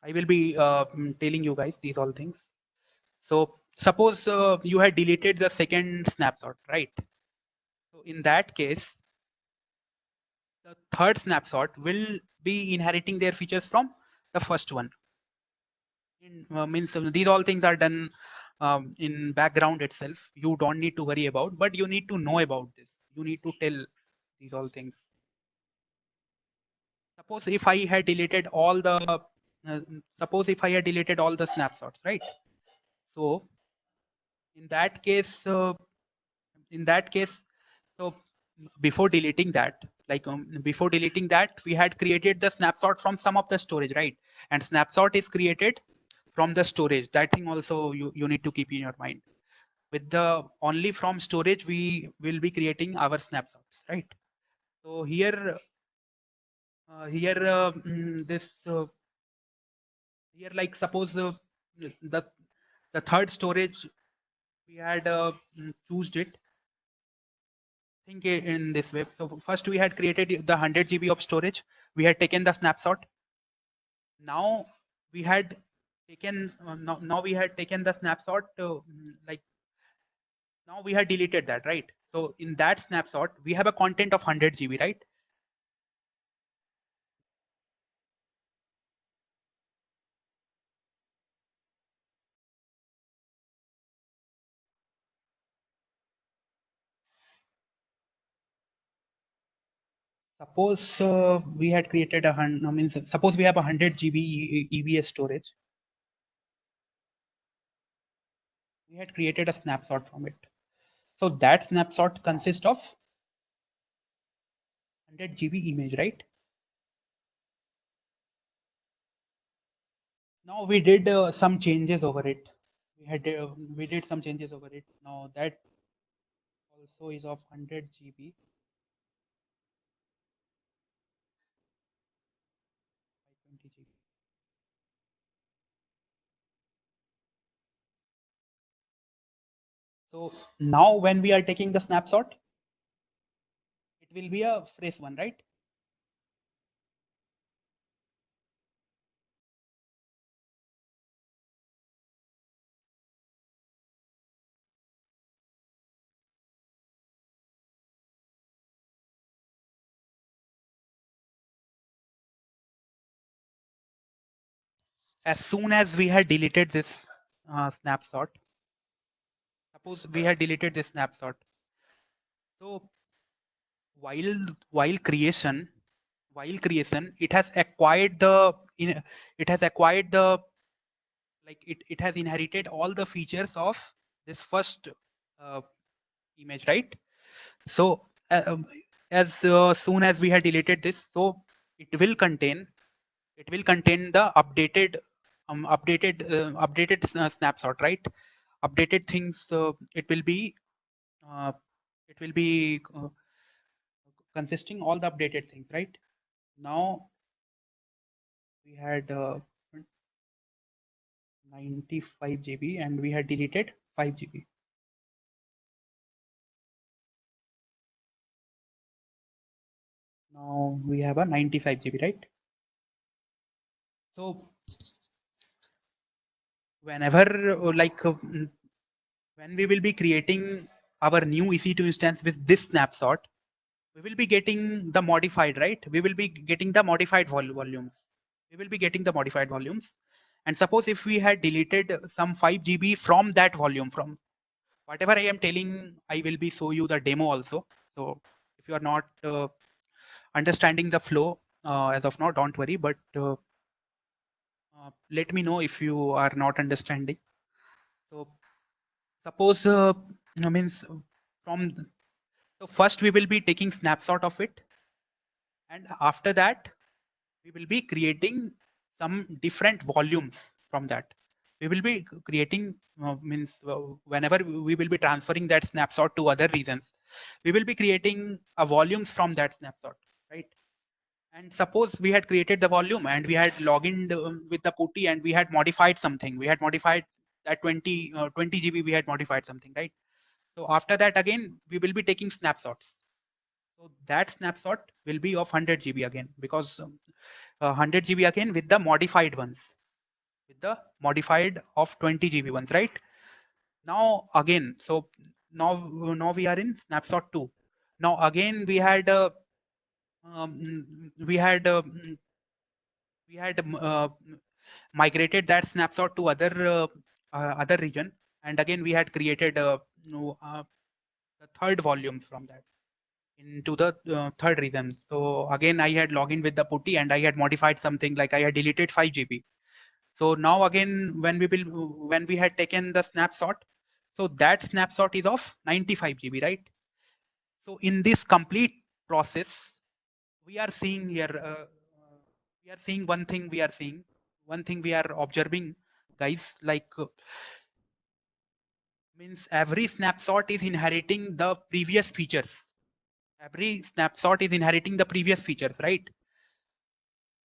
I will be telling you guys these all things. So suppose you had deleted the second snapshot, right? So in that case, the third snapshot will be inheriting their features from the first one. Means these all things are done in background itself. You don't need to worry about, but you need to know about this. You need to tell these all things. Suppose if I had deleted all the snapshots, right? So in that case, so before deleting that, we had created the snapshot from some of the storage, right? And snapshot is created from the storage. That thing also you need to keep in your mind. With the only from storage, we will be creating our snapshots, right? So here, this here, like suppose the the third storage we had choosed it. Think in this way. So first we had created the 100 GB of storage. We had taken the snapshot. Now we had taken now we had taken the snapshot like now we had deleted that, right? So in that snapshot we have a content of 100 GB, right? Suppose we had created suppose we have 100 GB EBS storage. We had created a snapshot from it. So that snapshot consists of 100 GB image, right? Now we did some changes over it. We did some changes over it. Now that also is of 100 GB. 20 GB. So now when we are taking the snapshot, it will be a fresh one, right? As soon as we had deleted this snapshot, suppose we had deleted this snapshot. So while creation, it has acquired the it has inherited all the features of this first uh, image, right? So as soon as we had deleted this, so it will contain the updated snapshot, right? Updated things. Uh, it will be consisting all the updated things, right? Now we had 95 GB and we had deleted 5 GB. Now we have a 95 GB, right? So whenever when we will be creating our new EC2 instance with this snapshot, we will be getting the modified, right? We will be getting the modified volumes. We will be getting the modified volumes. And suppose if we had deleted some 5 GB from that volume, from whatever I am telling, I will be show you the demo also. So if you are not understanding the flow as of now, don't worry, but let me know if you are not understanding. So suppose means from so first we will be taking snapshot of it, and after that we will be creating some different volumes from that. We will be creating whenever we will be transferring that snapshot to other regions, we will be creating a volumes from that snapshot, right? And suppose we had created the volume and we had logged in with the putty and we had modified something. We had modified that 20 GB. We had modified something, right? So after that, again, we will be taking snapshots. So that snapshot will be of 100 GB again, because 100 GB again with the modified ones. with the modified of 20 GB ones, right? Now again, so now we are in snapshot 2. Now again we had um, we had uh, we had migrated that snapshot to other region, and again we had created the third volumes from that into the third region. So again I had logged in with the putty and I had modified something, like I had deleted 5 GB. So now again when we had taken the snapshot, so that snapshot is of 95 GB, right? So in this complete process, we are seeing here, we are seeing one thing we are observing, guys, like means every snapshot is inheriting the previous features. Every snapshot is inheriting the previous features, right?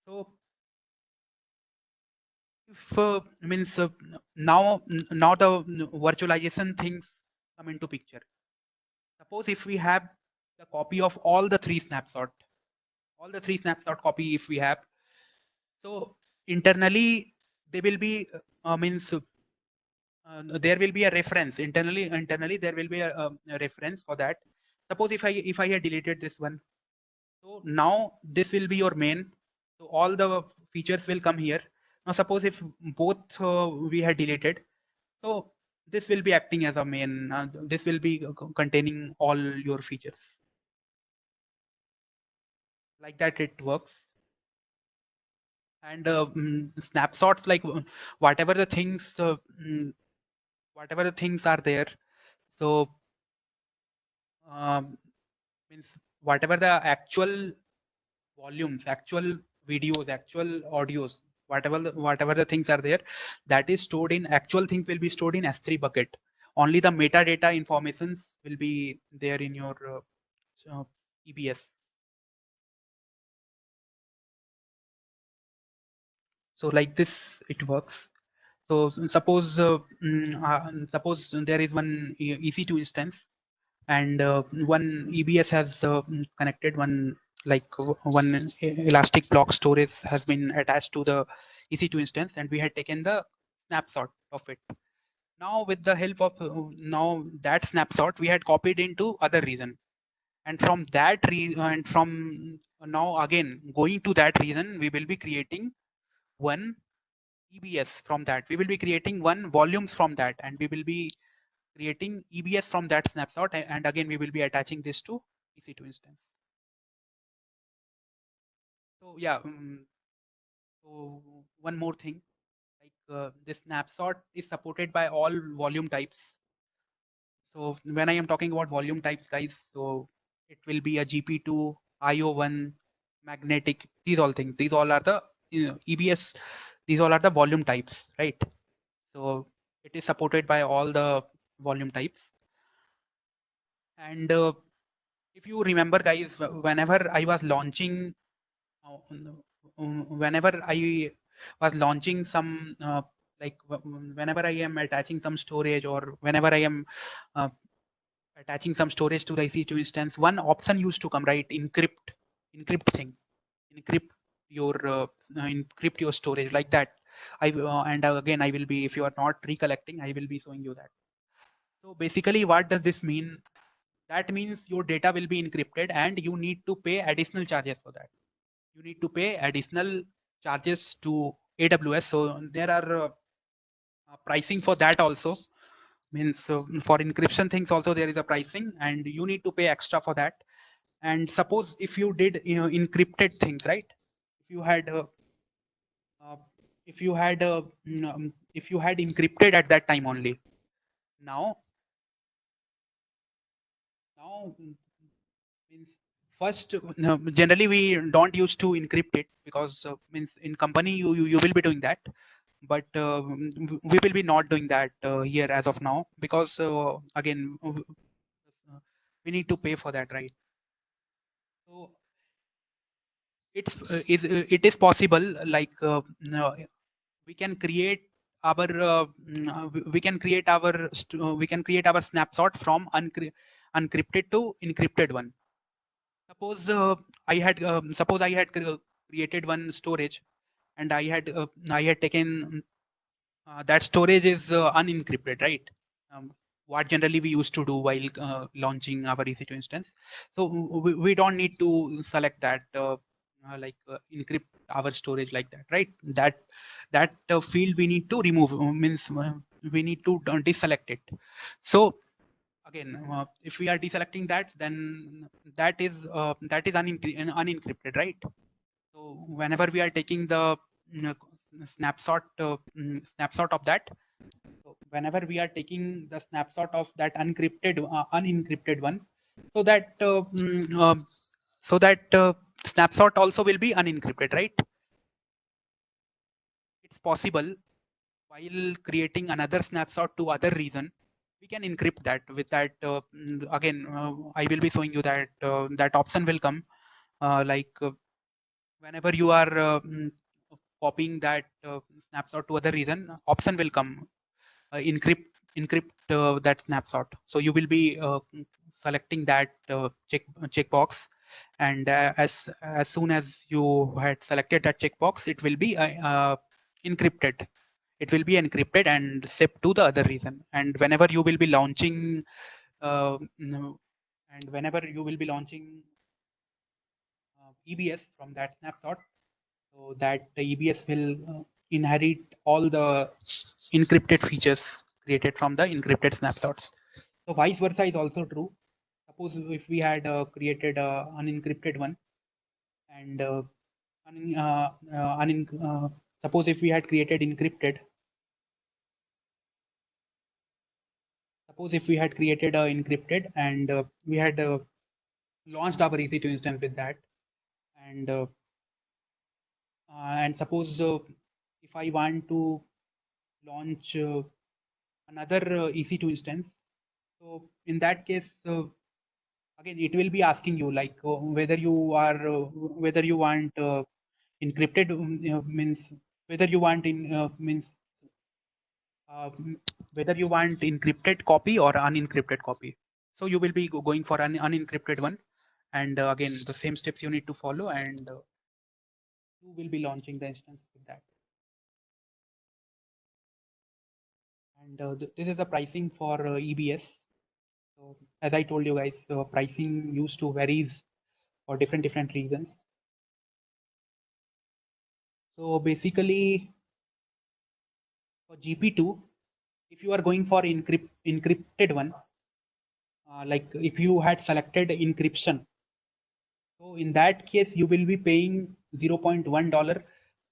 So if means now the virtualization things come into picture. Suppose if we have the copy of all the three snapshot copy if we have, so internally they will be means there will be a reference internally there will be a reference for that. Suppose if I had deleted this one, so now this will be your main, so all the features will come here. Now suppose if both we had deleted, so this will be acting as a main, this will be containing all your features. Like that it works. And snapshots, like whatever the things whatever the things are there, so um, means whatever the actual volumes, actual videos, actual audios, whatever the things are there, that is stored in, actual things will be stored in S3 bucket. Only the metadata informations will be there in your EBS. So like this it works. So suppose there is one EC2 instance, and one EBS has connected one, like one elastic block storage has been attached to the EC2 instance, and we had taken the snapshot of it. Now with the help of now that snapshot we had copied into other region, and from that and from now again going to that region, we will be creating one EBS from that. We will be creating one volumes from that, and we will be creating EBS from that snapshot, and again we will be attaching this to EC2 instance. So yeah, so one more thing, like this snapshot is supported by all volume types. So when I am talking about volume types, guys, so it will be a GP2, IO1, magnetic, these all things. These all are the EBS. These all are the volume types, right? So it is supported by all the volume types. And if you remember, guys, whenever I was launching, whenever I was launching some, like whenever I am attaching some storage, or whenever I am uh, attaching some storage to the EC2 instance, one option used to come, right? Encrypt thing, encrypt encrypt your storage, like that. And again, I will be, if you are not recollecting, I will be showing you that. So basically, what does this mean? That means your data will be encrypted, and you need to pay additional charges for that. You need to pay additional charges to AWS. So there are pricing for that also. Means for encryption things also there is a pricing, and you need to pay extra for that. And suppose if you did encrypted things, right? If you had uh, if you had if you had encrypted at that time only. Now means first, generally we don't use to encrypt it, because means in company you will be doing that, but we will be not doing that here as of now, because again we need to pay for that, right? So it is possible, like we can create our we can create our snapshot from unencrypted to encrypted one. Suppose suppose I had created one storage, and I had taken that storage is unencrypted, right? What generally we used to do while launching our EC2 instance. So we don't need to select that encrypt our storage like that, right? That field we need to remove, means we need to deselect it. So again, if we are deselecting that, then that is unencrypted, right? So whenever we are taking the mm, snapshot of that, so whenever we are taking the snapshot of that unencrypted one, so that snapshot also will be unencrypted, right? It's possible while creating another snapshot to other region, we can encrypt that with that. Again, I will be showing you that that option will come, whenever you are copying that snapshot to other region, option will come, encrypt that snapshot. So you will be selecting that checkbox, and as soon as you had selected that checkbox, it will be encrypted. It will be encrypted and shipped to the other region. And whenever you will be launching, no, and whenever you will be launching EBS from that snapshot, so that the EBS will inherit all the encrypted features created from the encrypted snapshots. So vice versa is also true. Suppose if we had created an unencrypted one, and un, suppose if we had created encrypted, suppose if we had created encrypted, and we had launched our EC2 instance with that, and and suppose if I want to launch another EC2 instance, so in that case, again, it will be asking you like whether you are whether you want encrypted, means whether you want in means whether you want encrypted copy or unencrypted copy. So you will be going for an unencrypted one, and again the same steps you need to follow, and you will be launching the instance with that. And this is the pricing for EBS. So as I told you guys, pricing used to varies for different reasons. So basically for GP2, if you are going for encrypted one, like if you had selected encryption, so in that case you will be paying $0.1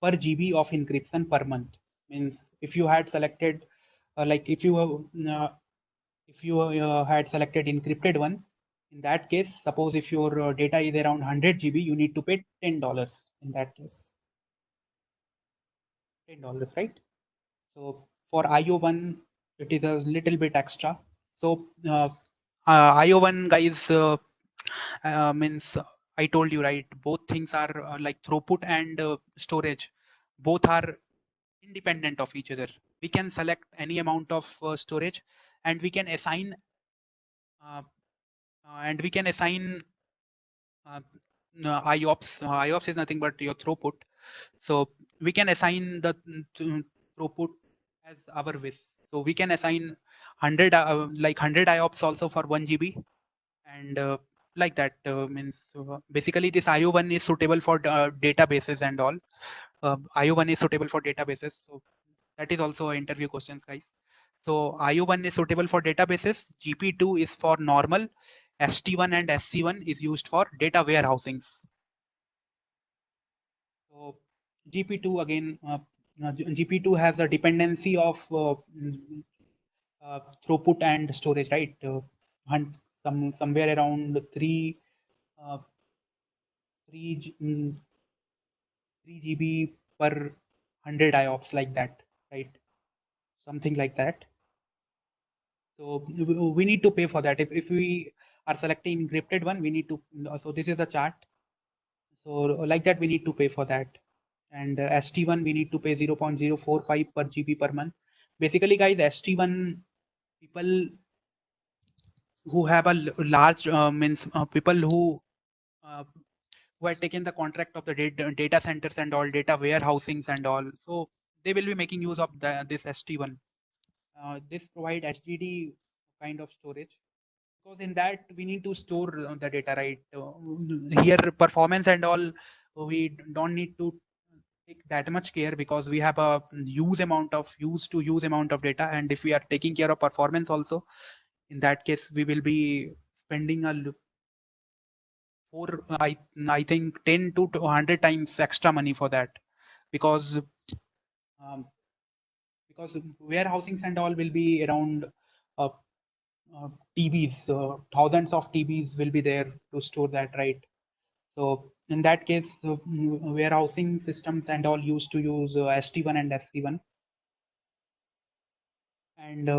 per GB of encryption per month. Means if you had selected like if you had selected encrypted one, in that case, suppose if your data is around 100 GB, you need to pay $10 in that case. $10, right? So for IO1, it is a little bit extra. So IO1 guys means I told you, right? Both things are like throughput and storage. Both are independent of each other. We can select any amount of storage, and we can assign uh, and we can assign IOPS. IOPS is nothing but your throughput. So we can assign the throughput as our wish. So we can assign 100 like 100 IOPS also for 1 GB, and like that means basically this IO1 is suitable for databases and all. IO1 is suitable for databases. So that is also interview questions, guys. So IO1 is suitable for databases. GP2 is for normal. ST1 and SC1 is used for data warehousings. So GP2 again, GP2 has a dependency of throughput and storage, right? And somewhere around 3 GB per 100 IOPS, like that, right? Something like that. So we need to pay for that. If we are selecting encrypted one, we need to. So this is a chart. So like that, we need to pay for that. And ST1 we need to pay 0.045 per GB per month. Basically, guys, ST1 people who have a large means people uh, who had taken the contract of the data centers and all, data warehousings and all. So they will be making use of this ST1. This provide HDD kind of storage, because in that we need to store the data, right? Here performance and all, we don't need to take that much care, because we have a use to use amount of data, and if we are taking care of performance also, in that case we will be spending I think 10 to 100 times extra money for that, because um, warehousings and all will be around uh, TBs, thousands of TBs will be there to store that, right? So in that case, warehousing systems and all used to use ST1 and SC1. And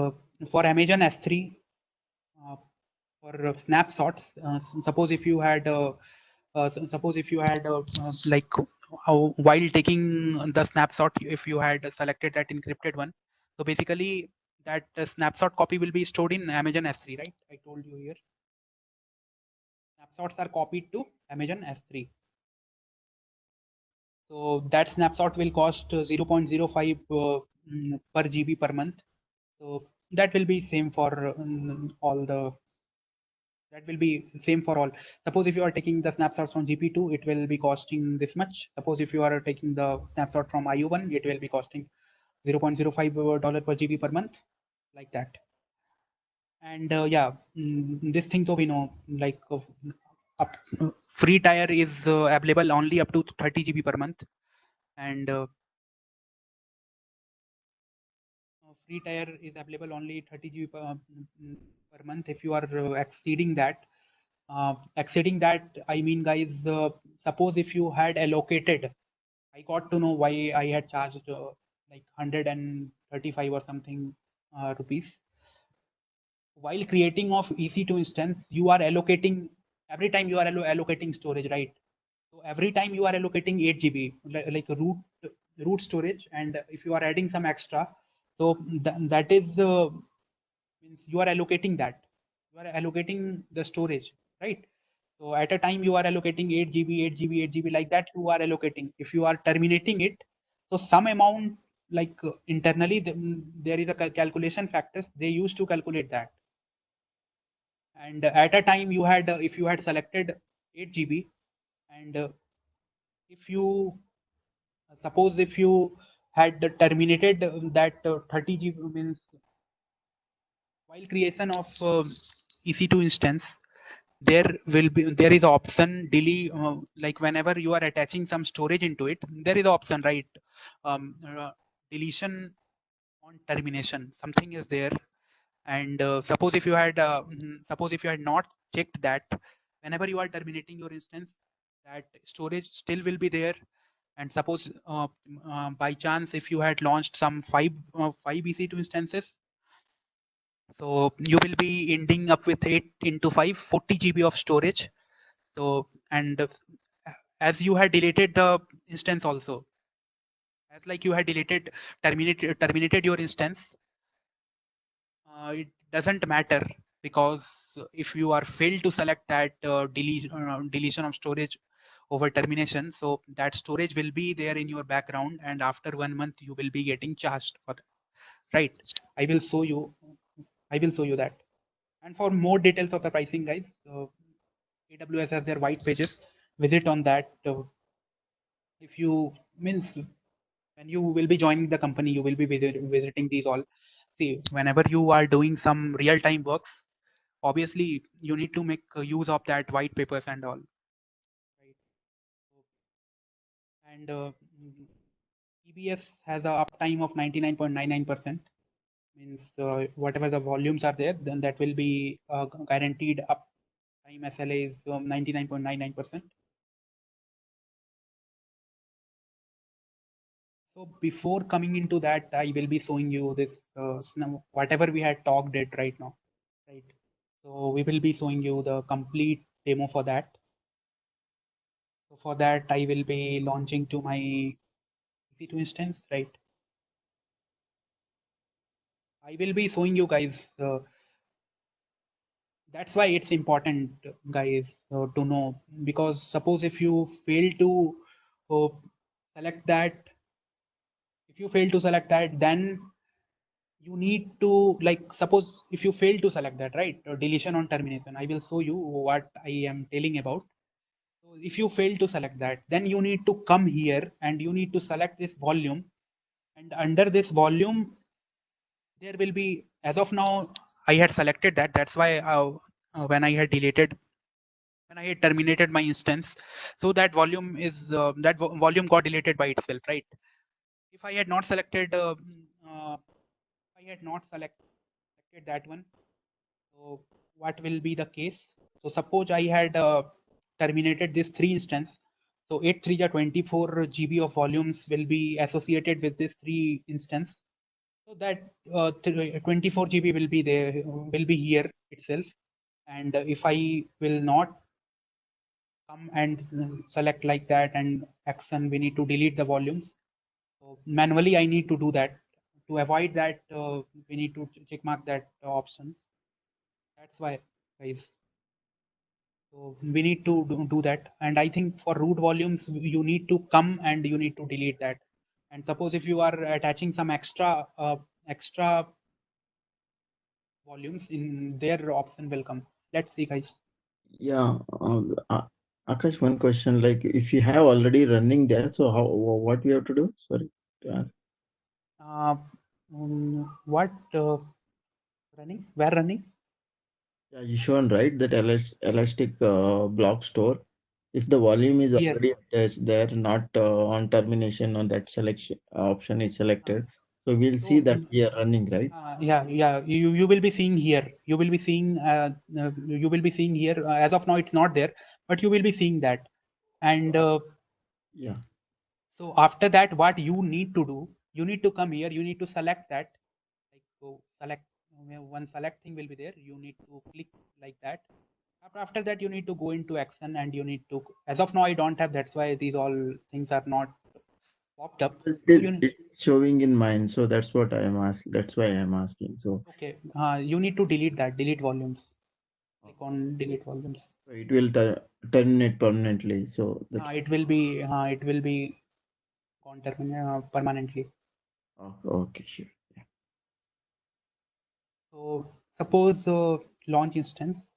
for Amazon S3, uh, for snapshots, suppose if you had like while taking the snapshot, if you had selected that encrypted one, so basically that snapshot copy will be stored in Amazon S3, right? I told you here. Snapshots are copied to Amazon S3. So that snapshot will cost 0.05 per GB per month. So that will be same for all the. That will be same for all. Suppose if you are taking the snapshots from GP2, it will be costing this much. Suppose if you are taking the snapshot from IU1, it will be costing $0.05 per GB per month, like that. And yeah, this thing though we know, like up, free tier is available only up to 30 GB per month, and free tier is available only 30 GB per month. If you are exceeding that, I mean, guys, suppose if you had allocated, I got to know why I had charged like 135 or something rupees. While creating of EC2 instance, you are allocating, every time you are allocating storage, right? So every time you are allocating 8 GB, like root storage, and if you are adding some extra, so that is means you are allocating that. You are allocating the storage, right? So at a time you are allocating 8 GB, 8 GB, 8 GB, like that you are allocating. If you are terminating it, so some amount, like internally, there is a calculation factors they used to calculate that. And at a time you had, if you had selected 8 GB, and if you suppose if you had terminated that 30 GB, means while creation of EC2 instance, there is option delete, like whenever you are attaching some storage into it, there is option, right? um, Deletion on termination, something is there. And suppose if you had not checked that, whenever you are terminating your instance, that storage still will be there. And suppose by chance if you had launched some five EC2 instances, so you will be ending up with 8 into 5, 40 GB of storage. So, and as you had deleted the instance also, as like you had terminated your instance, it doesn't matter, because if you are failed to select that deletion of storage over termination, so that storage will be there in your background, and after 1 month you will be getting charged for that, right? I will show you. I will show you that. And for more details of the pricing, guys, AWS has their white pages. Visit on that. If you means when you will be joining the company, you will be visiting these all. See, whenever you are doing some real-time works, obviously you need to make use of that white papers and all, right? And EBS has a uptime of 99.99%. Means whatever the volumes are there, then that will be guaranteed uptime. SLA is 99.99%. So before coming into that, I will be showing you this whatever we had talked it right now, right? So we will be showing you the complete demo for that. So for that, I will be launching to my EC2 instance, right? I will be showing you guys. That's why it's important, guys, to know, because suppose if you fail to uh, select that If you fail to select that, then you need to, like, suppose if you fail to select that, right, deletion on termination, I will show you what I am telling about. So if you fail to select that, then you need to come here and you need to select this volume, and under this volume there will be, as of now I had selected that, that's why when I had deleted, when I had terminated my instance, so that volume is volume got deleted by itself, right? If I had not selected I had not selected that one, so what will be the case? So suppose I had terminated this 3 instance, so 8 3 24 GB of volumes will be associated with this 3 instance. So that 24 GB will be there, will be here itself. And if I will not come and select like that and action, we need to delete the volumes. So manually, I need to do that. To avoid that, we need to check mark that options. That's why, guys. So we need to do that. And I think for root volumes, you need to come and you need to delete that. And suppose if you are attaching some extra volumes, in their option will come. Let's see, guys. Yeah, Akash, one question, like if you have already running there, so what we have to do? Sorry to ask. What running? Where running? Yeah, you shown right that elastic block store. If the volume is Here. already attached there, not on termination on that selection option is Uh, selected, so we'll see so that we are running, right? yeah, you will be seeing here. You will be seeing you will be seeing here. As of now, it's not there, but you will be seeing that. And Yeah. so after that, what you need to do, you need to come here. You need to select that. Like, go select, one select thing will be there. You need to click like that. After that, you need to go into action and you need to. As of now, I don't have. That's why these all things are not popped up. It So is, you it is showing in mine, so that's what I am asking. That's why I am asking. So okay? You need to delete that. Delete volumes. Click on delete volumes. it will terminate permanently. So that's It will be gone permanently. okay, sure. Yeah. So suppose launch instance.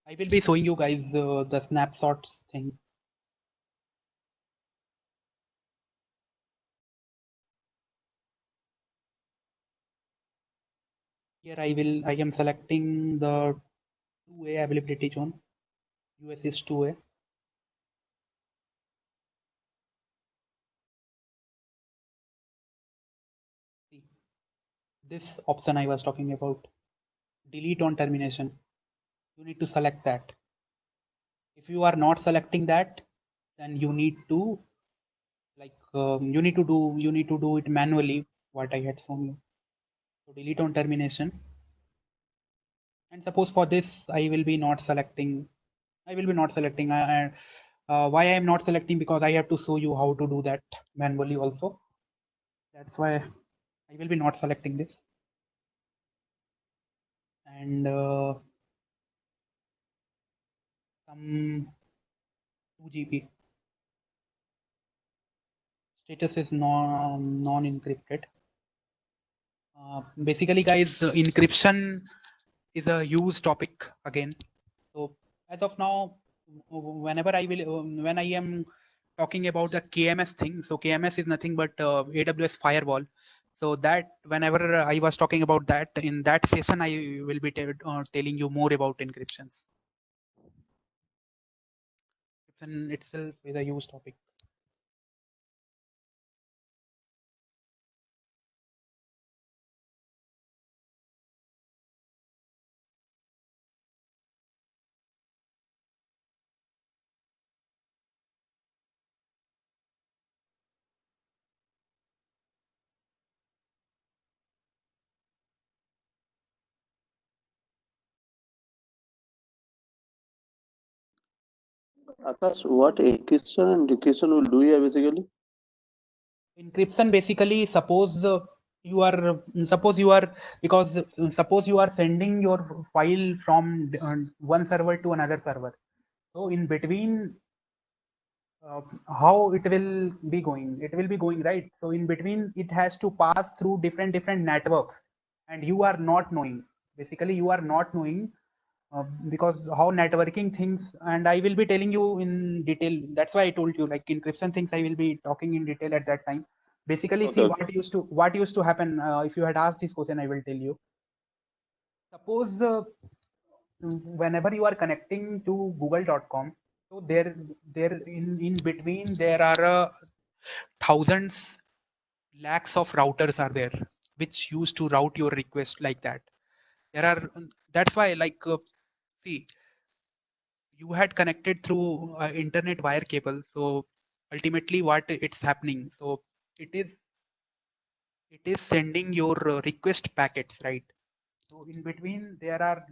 I will be showing you guys the snapshots thing. Here I am selecting the 2A availability zone. US is 2A. See, this option I was talking about, delete on termination. You need to select that. If you are not selecting that, then you need to, like, you need to do it manually, what I had shown you. So delete on termination. And suppose for this, I will be not selecting. I will be not selecting. Why I am not selecting? Because I have to show you how to do that manually also. That's why I will be not selecting this. And some 2 GB status is non-encrypted. Basically, guys, encryption is a huge topic again. So as of now, whenever I will, when I am talking about the KMS thing, so KMS is nothing but AWS firewall. So that whenever I was talking about that in that session, I will be telling you more about encryptions. Encryption itself is a huge topic. Akash, what encryption and decryption will do here basically? Encryption basically, suppose you are, because suppose you are sending your file from one server to another server. So in between how it will be going. It will be going, right? So in between, it has to pass through different networks, and you are not knowing. Basically, you are not knowing because how networking things, and I will be telling you in detail. That's why I told you, like encryption things, I will be talking in detail at that time. Basically, Okay, see okay. what used to happen. If you had asked this question, I will tell you. Suppose whenever you are connecting to google.com, so there in between there are thousands lakhs of routers are there which used to route your request like that. There are that's why, like, see, you had connected through internet wire cable, so ultimately what it's happening, so it is it is sending your request packets, right? So in between there are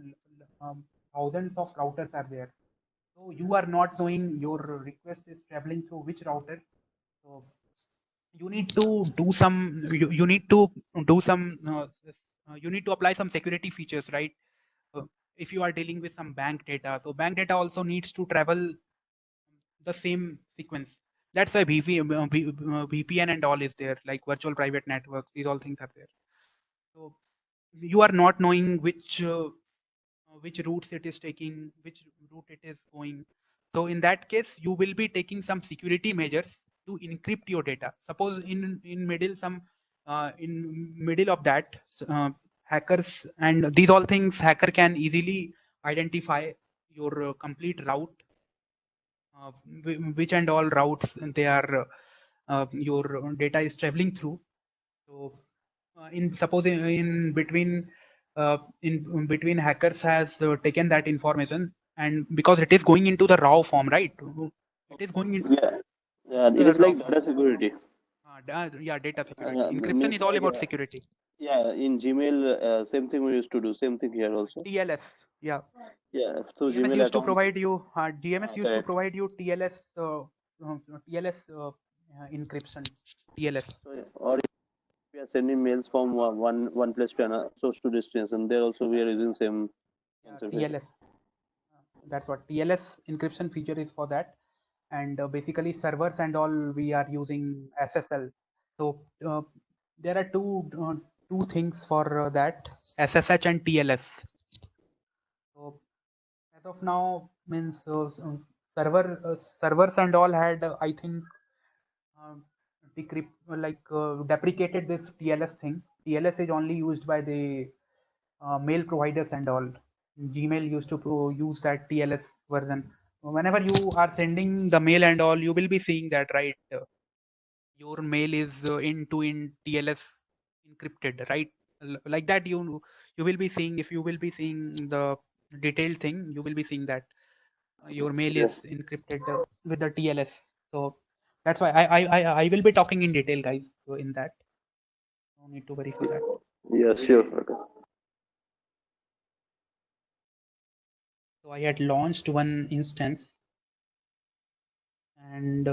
thousands of routers are there. So you are not knowing your request is traveling through which router. So you need to do some you need to do some you need to apply some security features, right? If you are dealing with some bank data, so bank data also needs to travel the same sequence. That's why VPN and all is there, like virtual private networks. These all things are there. So you are not knowing which routes it is taking, which route it is going. So in that case, you will be taking some security measures to encrypt your data. Suppose in middle some in middle of that, hackers and these all things, hacker can easily identify your complete route, which and all routes they are your data is traveling through. So in suppose in between hackers has taken that information, and because it is going into the raw form, right? It is going into Yeah, yeah. It the is raw like form. data security. Yeah, data security. Encryption Means is all like about security. yeah, in Gmail, same thing we used to do. Same thing here also. TLS. Yeah. Yeah, so DMS Gmail used to account. provide you DMS used to Correct. provide you TLS encryption. TLS. So, or if we are sending mails from one place to another source to destination, there also we are using same Yeah, concept. Right? TLS. That's what TLS encryption feature is for that. And basically servers and all we are using SSL. So there are two things for that, SSH and TLS. So as of now, means servers and all had I think decrypt deprecated this TLS thing. TLS is only used by the mail providers and all. Gmail used to use that TLS version. Whenever you are sending the mail and all, you will be seeing that, right? Your mail is in TLS encrypted, right? Like that, you will be seeing, if you will be seeing the detailed thing, you will be seeing that your mail is Yes. encrypted with the TLS. So that's why I will be talking in detail, guys. So in that, no need to worry for that. Yeah, sure. Okay. So I had launched one instance, and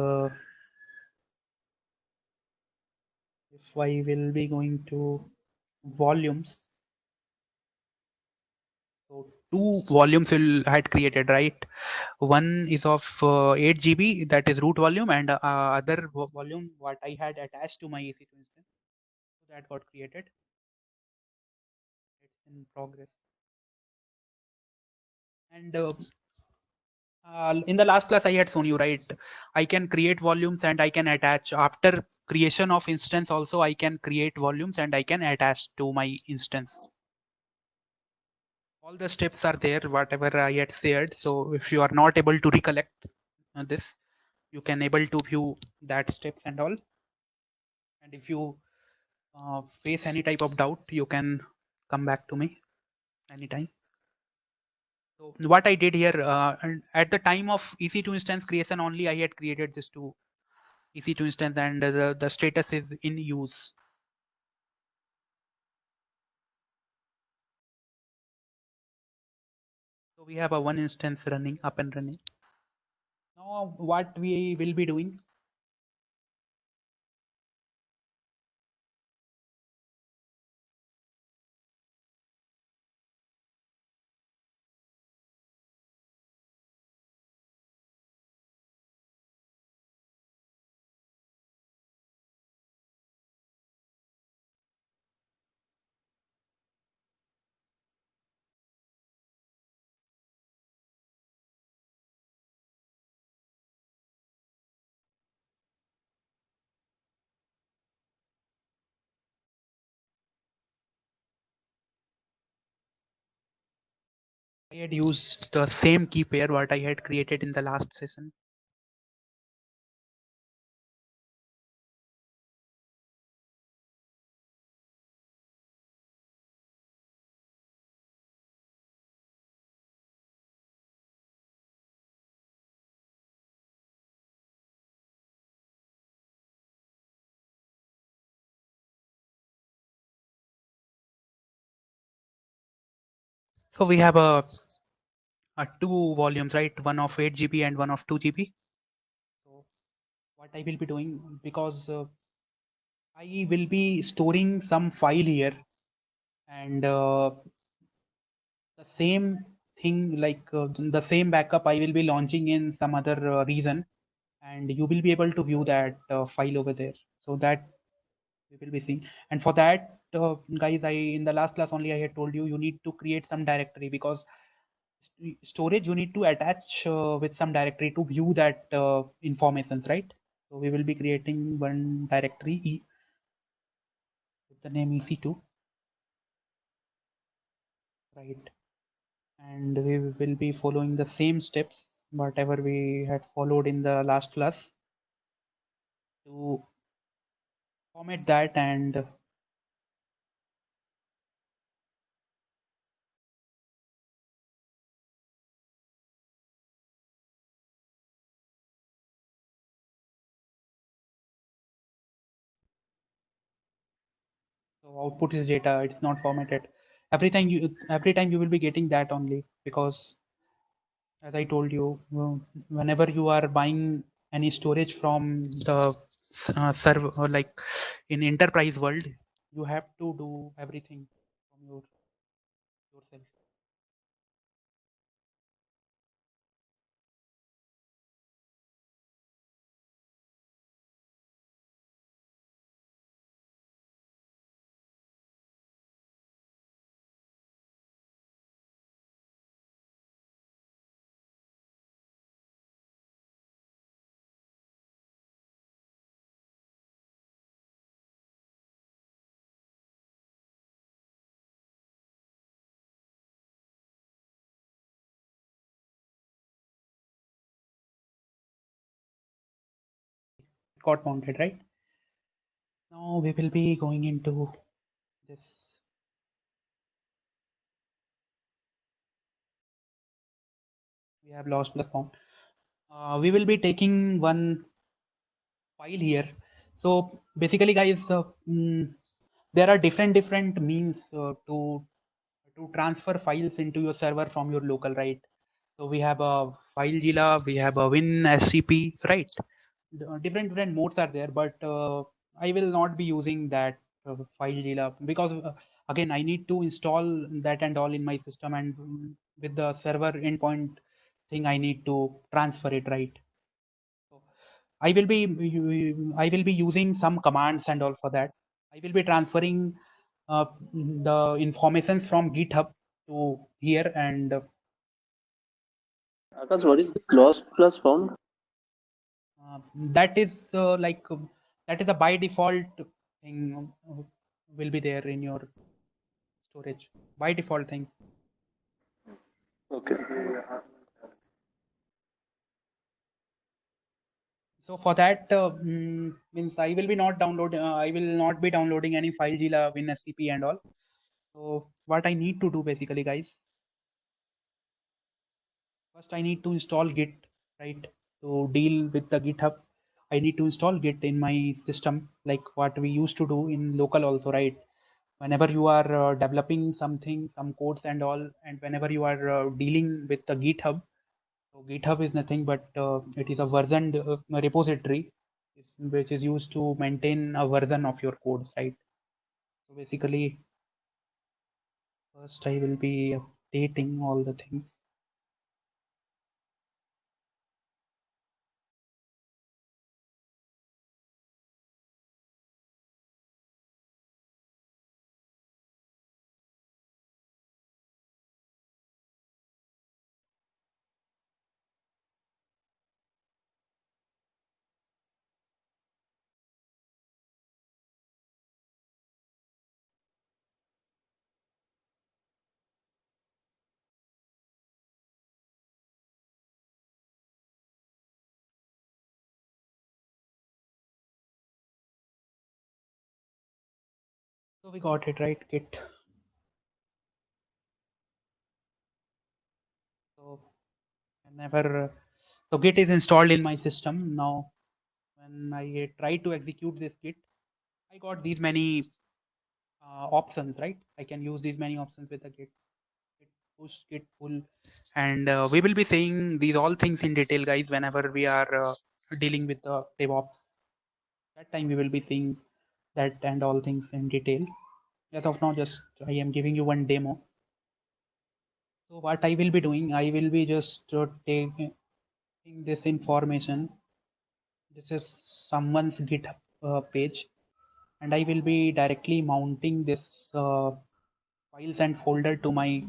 if I will be going to volumes, so two volumes will had created, right? One is of 8 GB, that is root volume, and other volume what I had attached to my EC2 instance. So that got created. It's in progress. And in the last class I had shown you, right? I can create volumes and I can attach after creation of instance. Also, I can create volumes and I can attach to my instance. All the steps are there, whatever I had shared. So if you are not able to recollect this, you can able to view that steps and all. And if you face any type of doubt, you can come back to me anytime. So what I did here, and at the time of EC2 instance creation only, I had created this two EC2 instance, and the status is in use. So we have a one instance running, up and running. Now what we will be doing, I had used the same key pair what I had created in the last session. So we have a two volumes, right? One of 8 GB and one of 2 GB. So what I will be doing, because I will be storing some file here, and the same thing, like the same backup I will be launching in some other region, and you will be able to view that file over there. So that we will be seeing. And for that, guys, I in the last class only I had told you you need to create some directory, because storage you need to attach with some directory to view that informations, right? So we will be creating one directory with the name EC2, right? And we will be following the same steps whatever we had followed in the last class to format that and so output is data, it's not formatted. Every time you will be getting that only, because as I told you, whenever you are buying any storage from the server, or like in enterprise world, you have to do everything from yourself. It got mounted, right? Now we will be going into this. We have lost plus found. We will be taking one file here. So basically, guys, there are different means to transfer files into your server from your local, right? So we have a FileZilla, we have a WinSCP, right? Different modes are there, but I will not be using that FileZilla, because again I need to install that and all in my system, and with the server endpoint thing I need to transfer it, right? So I will be using some commands and all for that. I will be transferring the informations from GitHub to here, and Akash, what is lost plus found? that is that is a by default thing, will be there in your storage by default thing. Okay. So for that, means I will be not download. I will not be downloading any FileZilla, WinSCP and all. So what I need to do basically, guys, first I need to install Git, right? To deal with the GitHub, I need to install Git in my system, like what we used to do in local also, right? Whenever you are developing something, some codes and all, and whenever you are dealing with the GitHub, so GitHub is nothing but it is a versioned repository, which is used to maintain a version of your codes, right? So basically, first I will be updating all the things. So we got it, right? Git. So whenever so Git is installed in my system now. When I try to execute this Git, I got these many options, right? I can use these many options with the Git push, Git pull, and we will be saying these all things in detail, guys. Whenever we are dealing with the DevOps, that time we will be seeing that and all things in detail. As of now, just I am giving you one demo. So what I will be doing, I will be just taking this information. This is someone's GitHub page, and I will be directly mounting this files and folder to my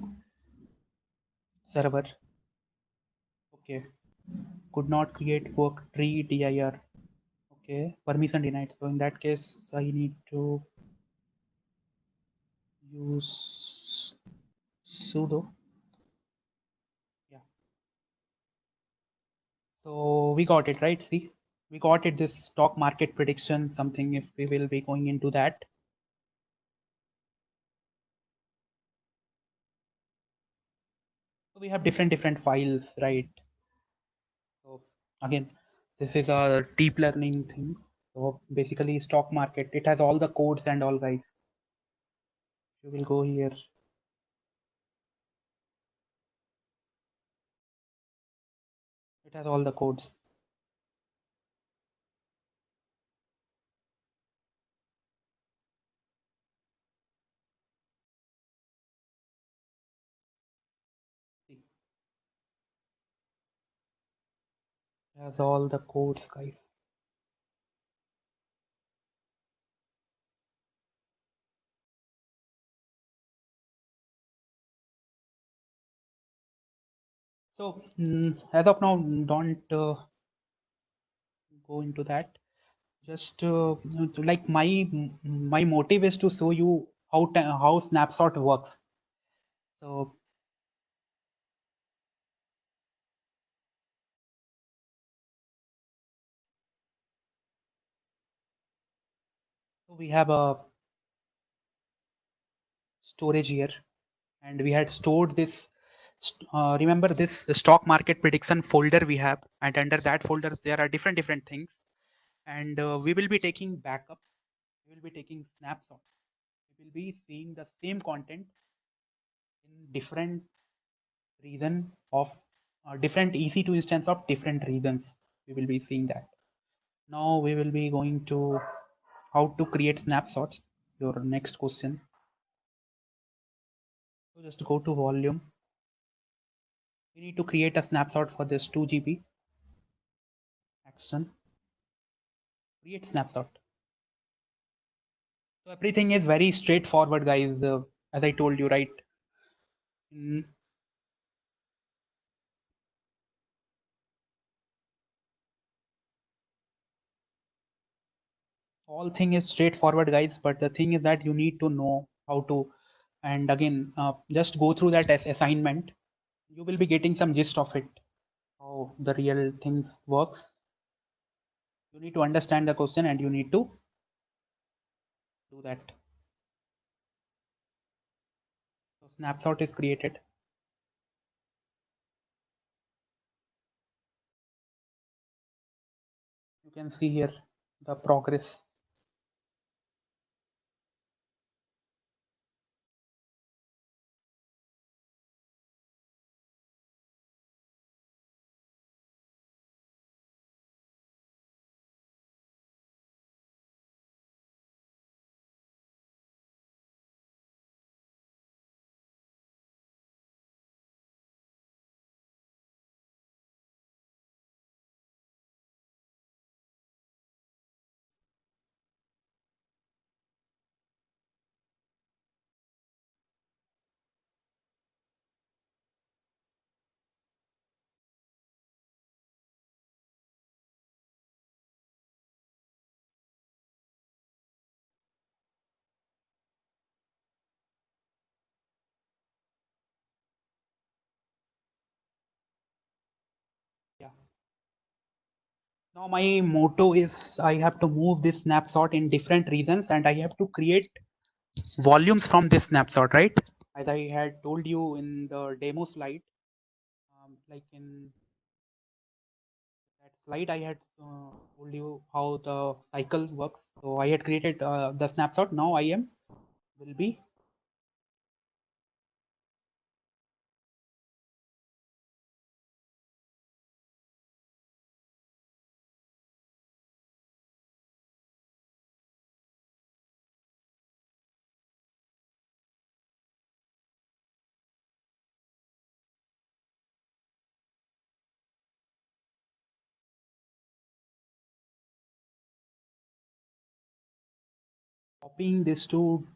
server. Okay, could not create work tree dir. Okay, permission denied. So in that case, I need to use sudo. Yeah. So we got it, right? See, we got it. This stock market prediction, something if we will be going into that. So we have different files, right? So again, this is a deep learning thing. So basically stock market, it has all the codes and all, guys. You will go here. It has all the codes. See, it has all the codes, guys. So as of now, don't go into that. Just like my motive is to show you how snapshot works. So we have a storage here, and we had stored this. Remember this stock market prediction folder we have, and under that folder there are different things, and we will be taking backup. We will be taking snapshot. We will be seeing the same content in different region of different EC2 instance of different regions. We will be seeing that. Now we will be going to how to create snapshots. Your next question. So just go to volume. We need to create a snapshot for this 2 GB. Action. Create snapshot. So everything is very straightforward, guys. As I told you, right? Mm, all thing is straightforward, guys. But the thing is that you need to know how to. And again, just go through that as assignment. You will be getting some gist of it. How the real things works. You need to understand the question and you need to do that. So snapshot is created. You can see here the progress. Yeah. Now my motto is I have to move this snapshot in different regions and I have to create volumes from this snapshot, right? As I had told you in the demo slide, like in that slide, I had told you how the cycle works. So I had created the snapshot. Now IM will be copying this to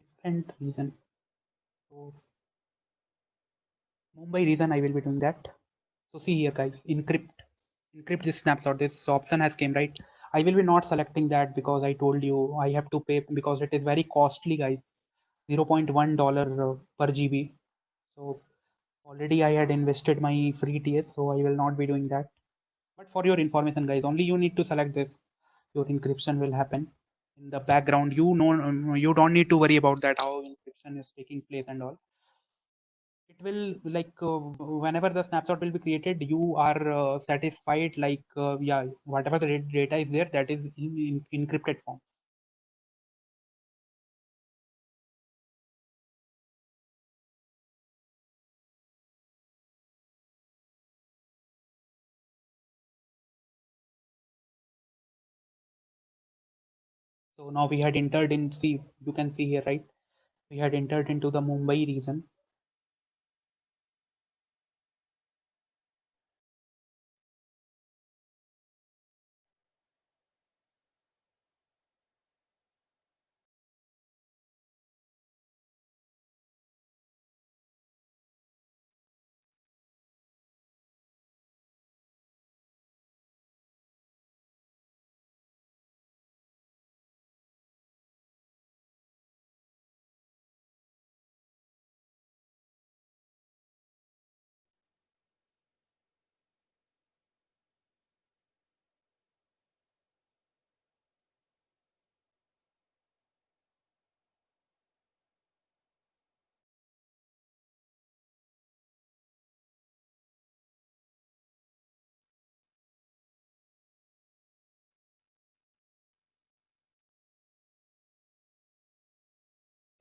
different region. So Mumbai region, I will be doing that. So see here, guys, encrypt this snapshot. This option has came, right? I will be not selecting that because I told you I have to pay because it is very costly, guys. $0.1 per GB. So already I had invested my free TS, so I will not be doing that. But for your information, guys, only you need to select this. Your encryption will happen in the background. You know, you don't need to worry about that, how encryption is taking place and all. It will like whenever the snapshot will be created, you are satisfied, like yeah, whatever the data is there, that is in encrypted form. So now we had entered in, see, you can see here, right? We had entered into the Mumbai region.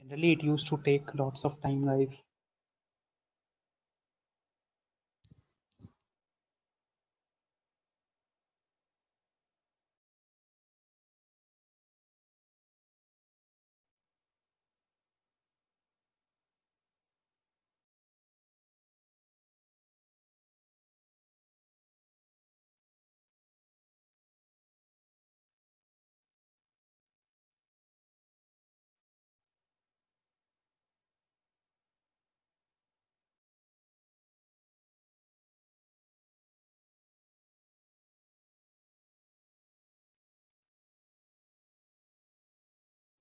Generally, it used to take lots of time, guys.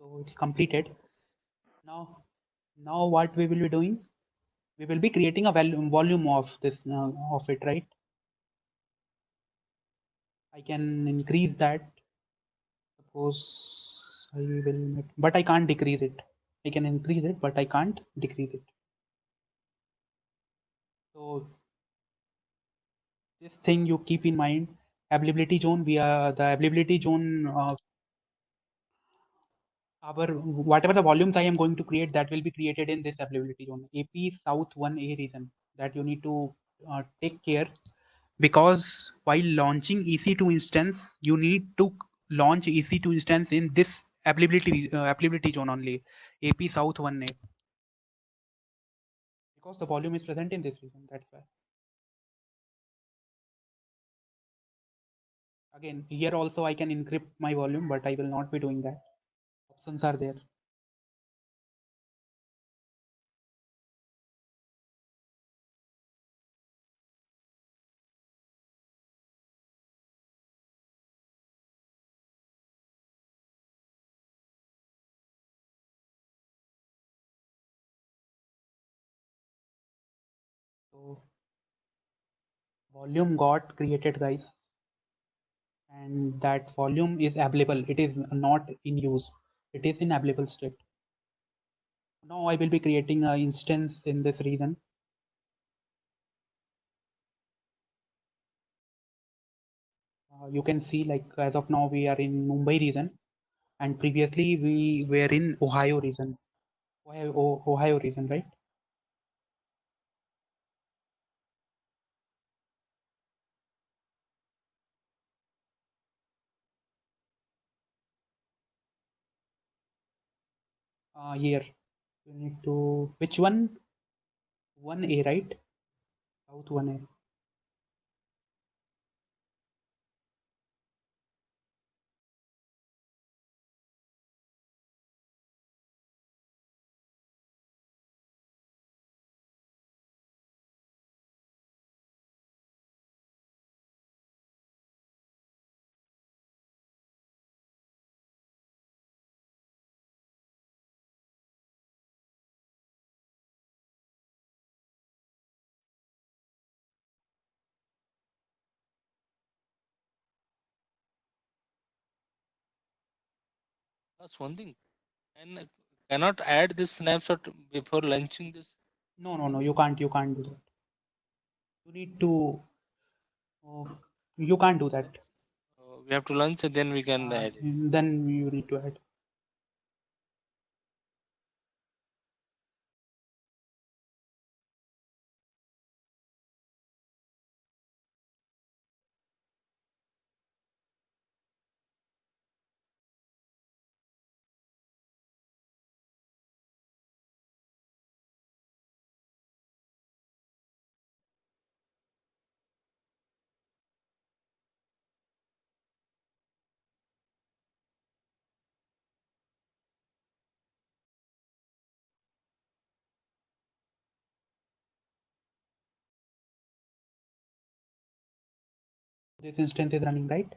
So it's completed. Now what we will be doing? We will be creating a volume of this of it, right? I can increase that. Suppose I will, but I can't decrease it. I can increase it, but I can't decrease it. So this thing you keep in mind. Availability zone. We are the availability zone. Our whatever the volumes I am going to create, that will be created in this availability zone. AP South 1A region. That you need to take care, because while launching EC2 instance, you need to launch EC2 instance in this availability zone only, AP South 1A, because the volume is present in this region. That's why. Again, here also I can encrypt my volume, but I will not be doing that. Options are there. So volume got created, guys, and that volume is available. It is not in use. It is in available state. Now I will be creating an instance in this region. You can see like as of now we are in Mumbai region, and previously we were in Ohio regions. Ohio region, right? Here you need to which one? 1A, right? South 1A. That's one thing. And cannot add this snapshot before launching this. No, you can't do that. You need to, uh, you can't do that. We have to launch and then we can Uh, add it. then you need to add. This instance is running, right?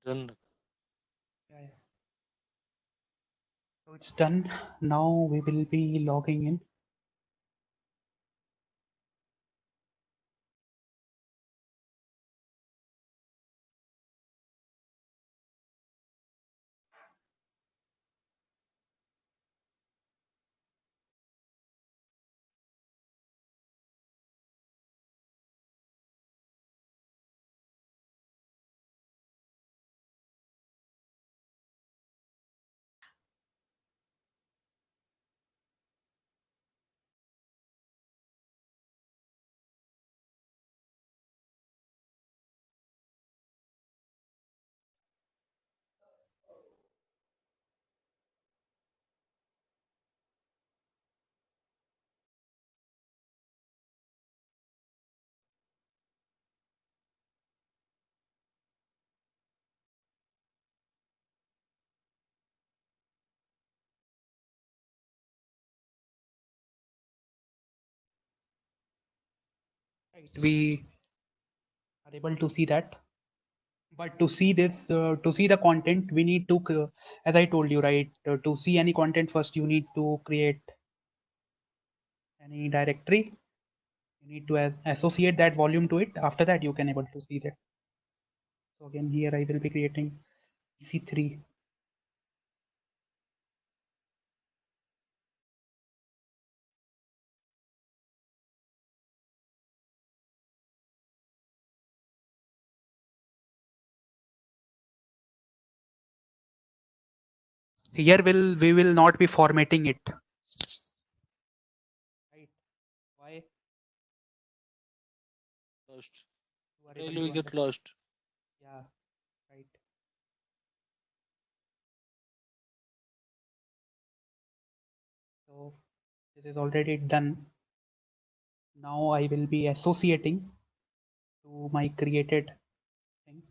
Done. Yeah. So it's done. Now we will be logging in. Right, we are able to see that. But to see this, to see the content, we need to, as I told you, right, to see any content first, you need to create any directory. You need to associate that volume to it. After that, you can able to see that. So again, here I will be creating EC3. Here we will not be formatting it. Right? Why? Lost. You are While able we to get understand. lost. Yeah, right. So this is already done. Now I will be associating to my created thing.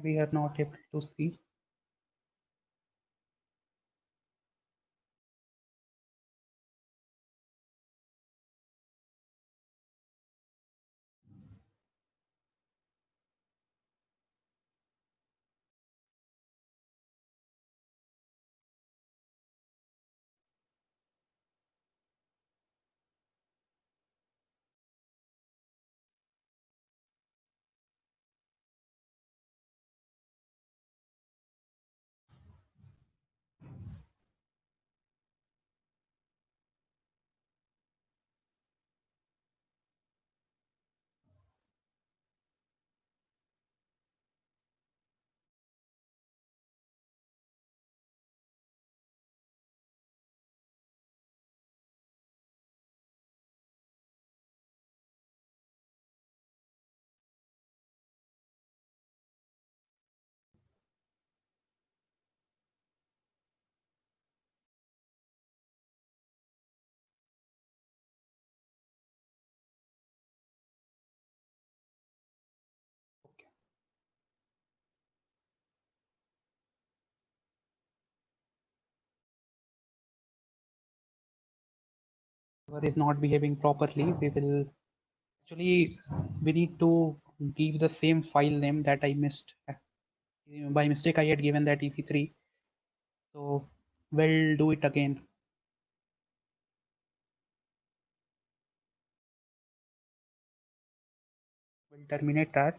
We are not able to see. Okay. Server is not behaving properly. We will actually we need to give the same file name that I missed. By mistake, I had given that EC3. So we'll do it again. We'll terminate that.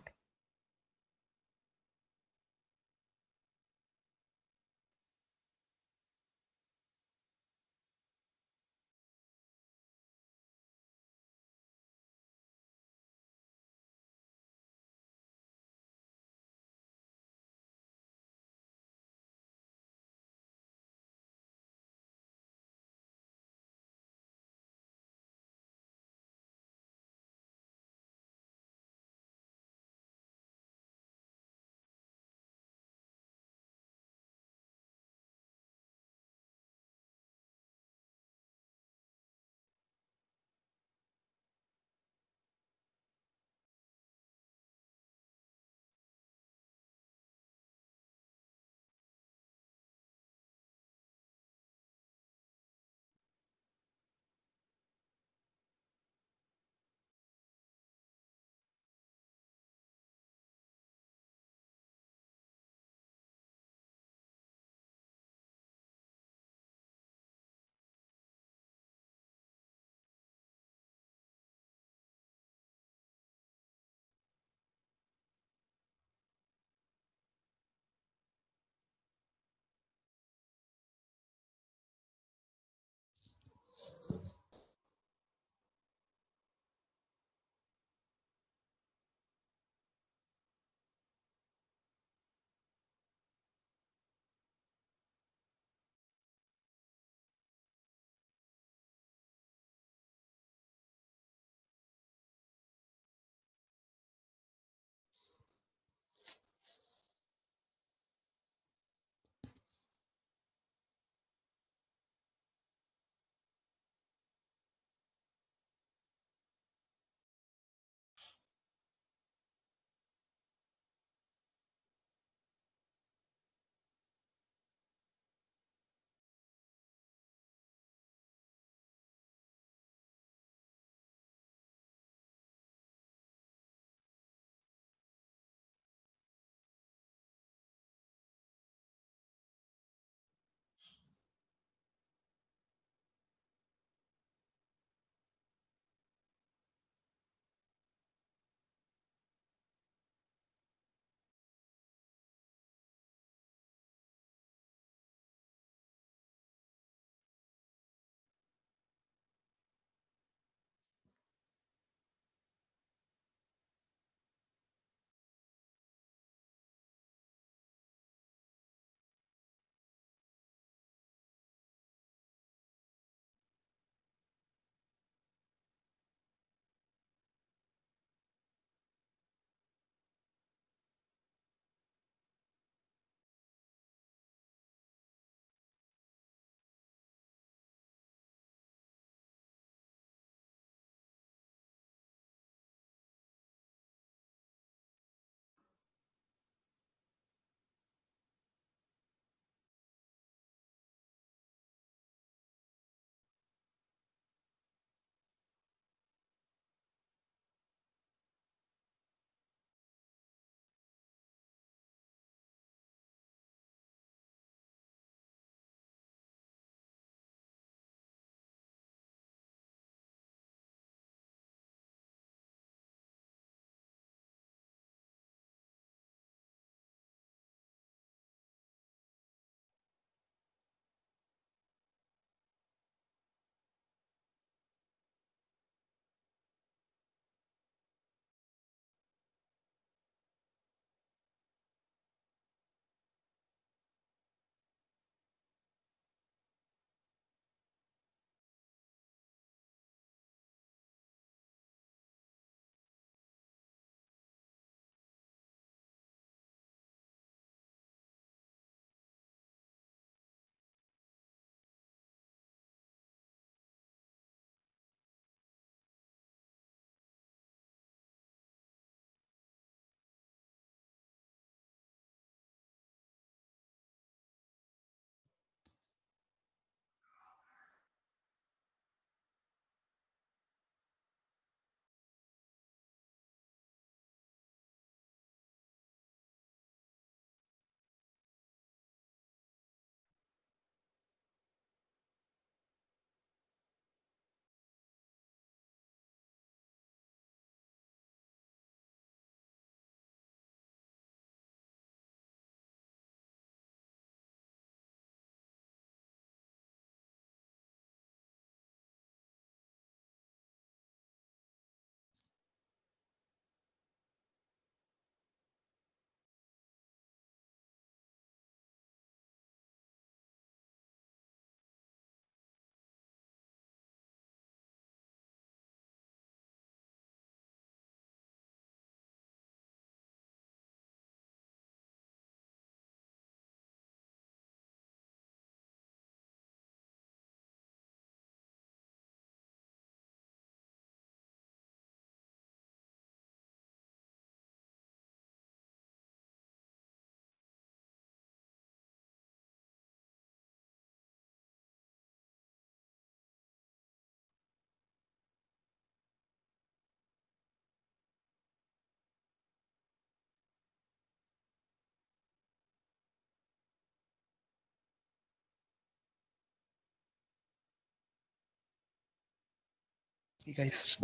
See guys,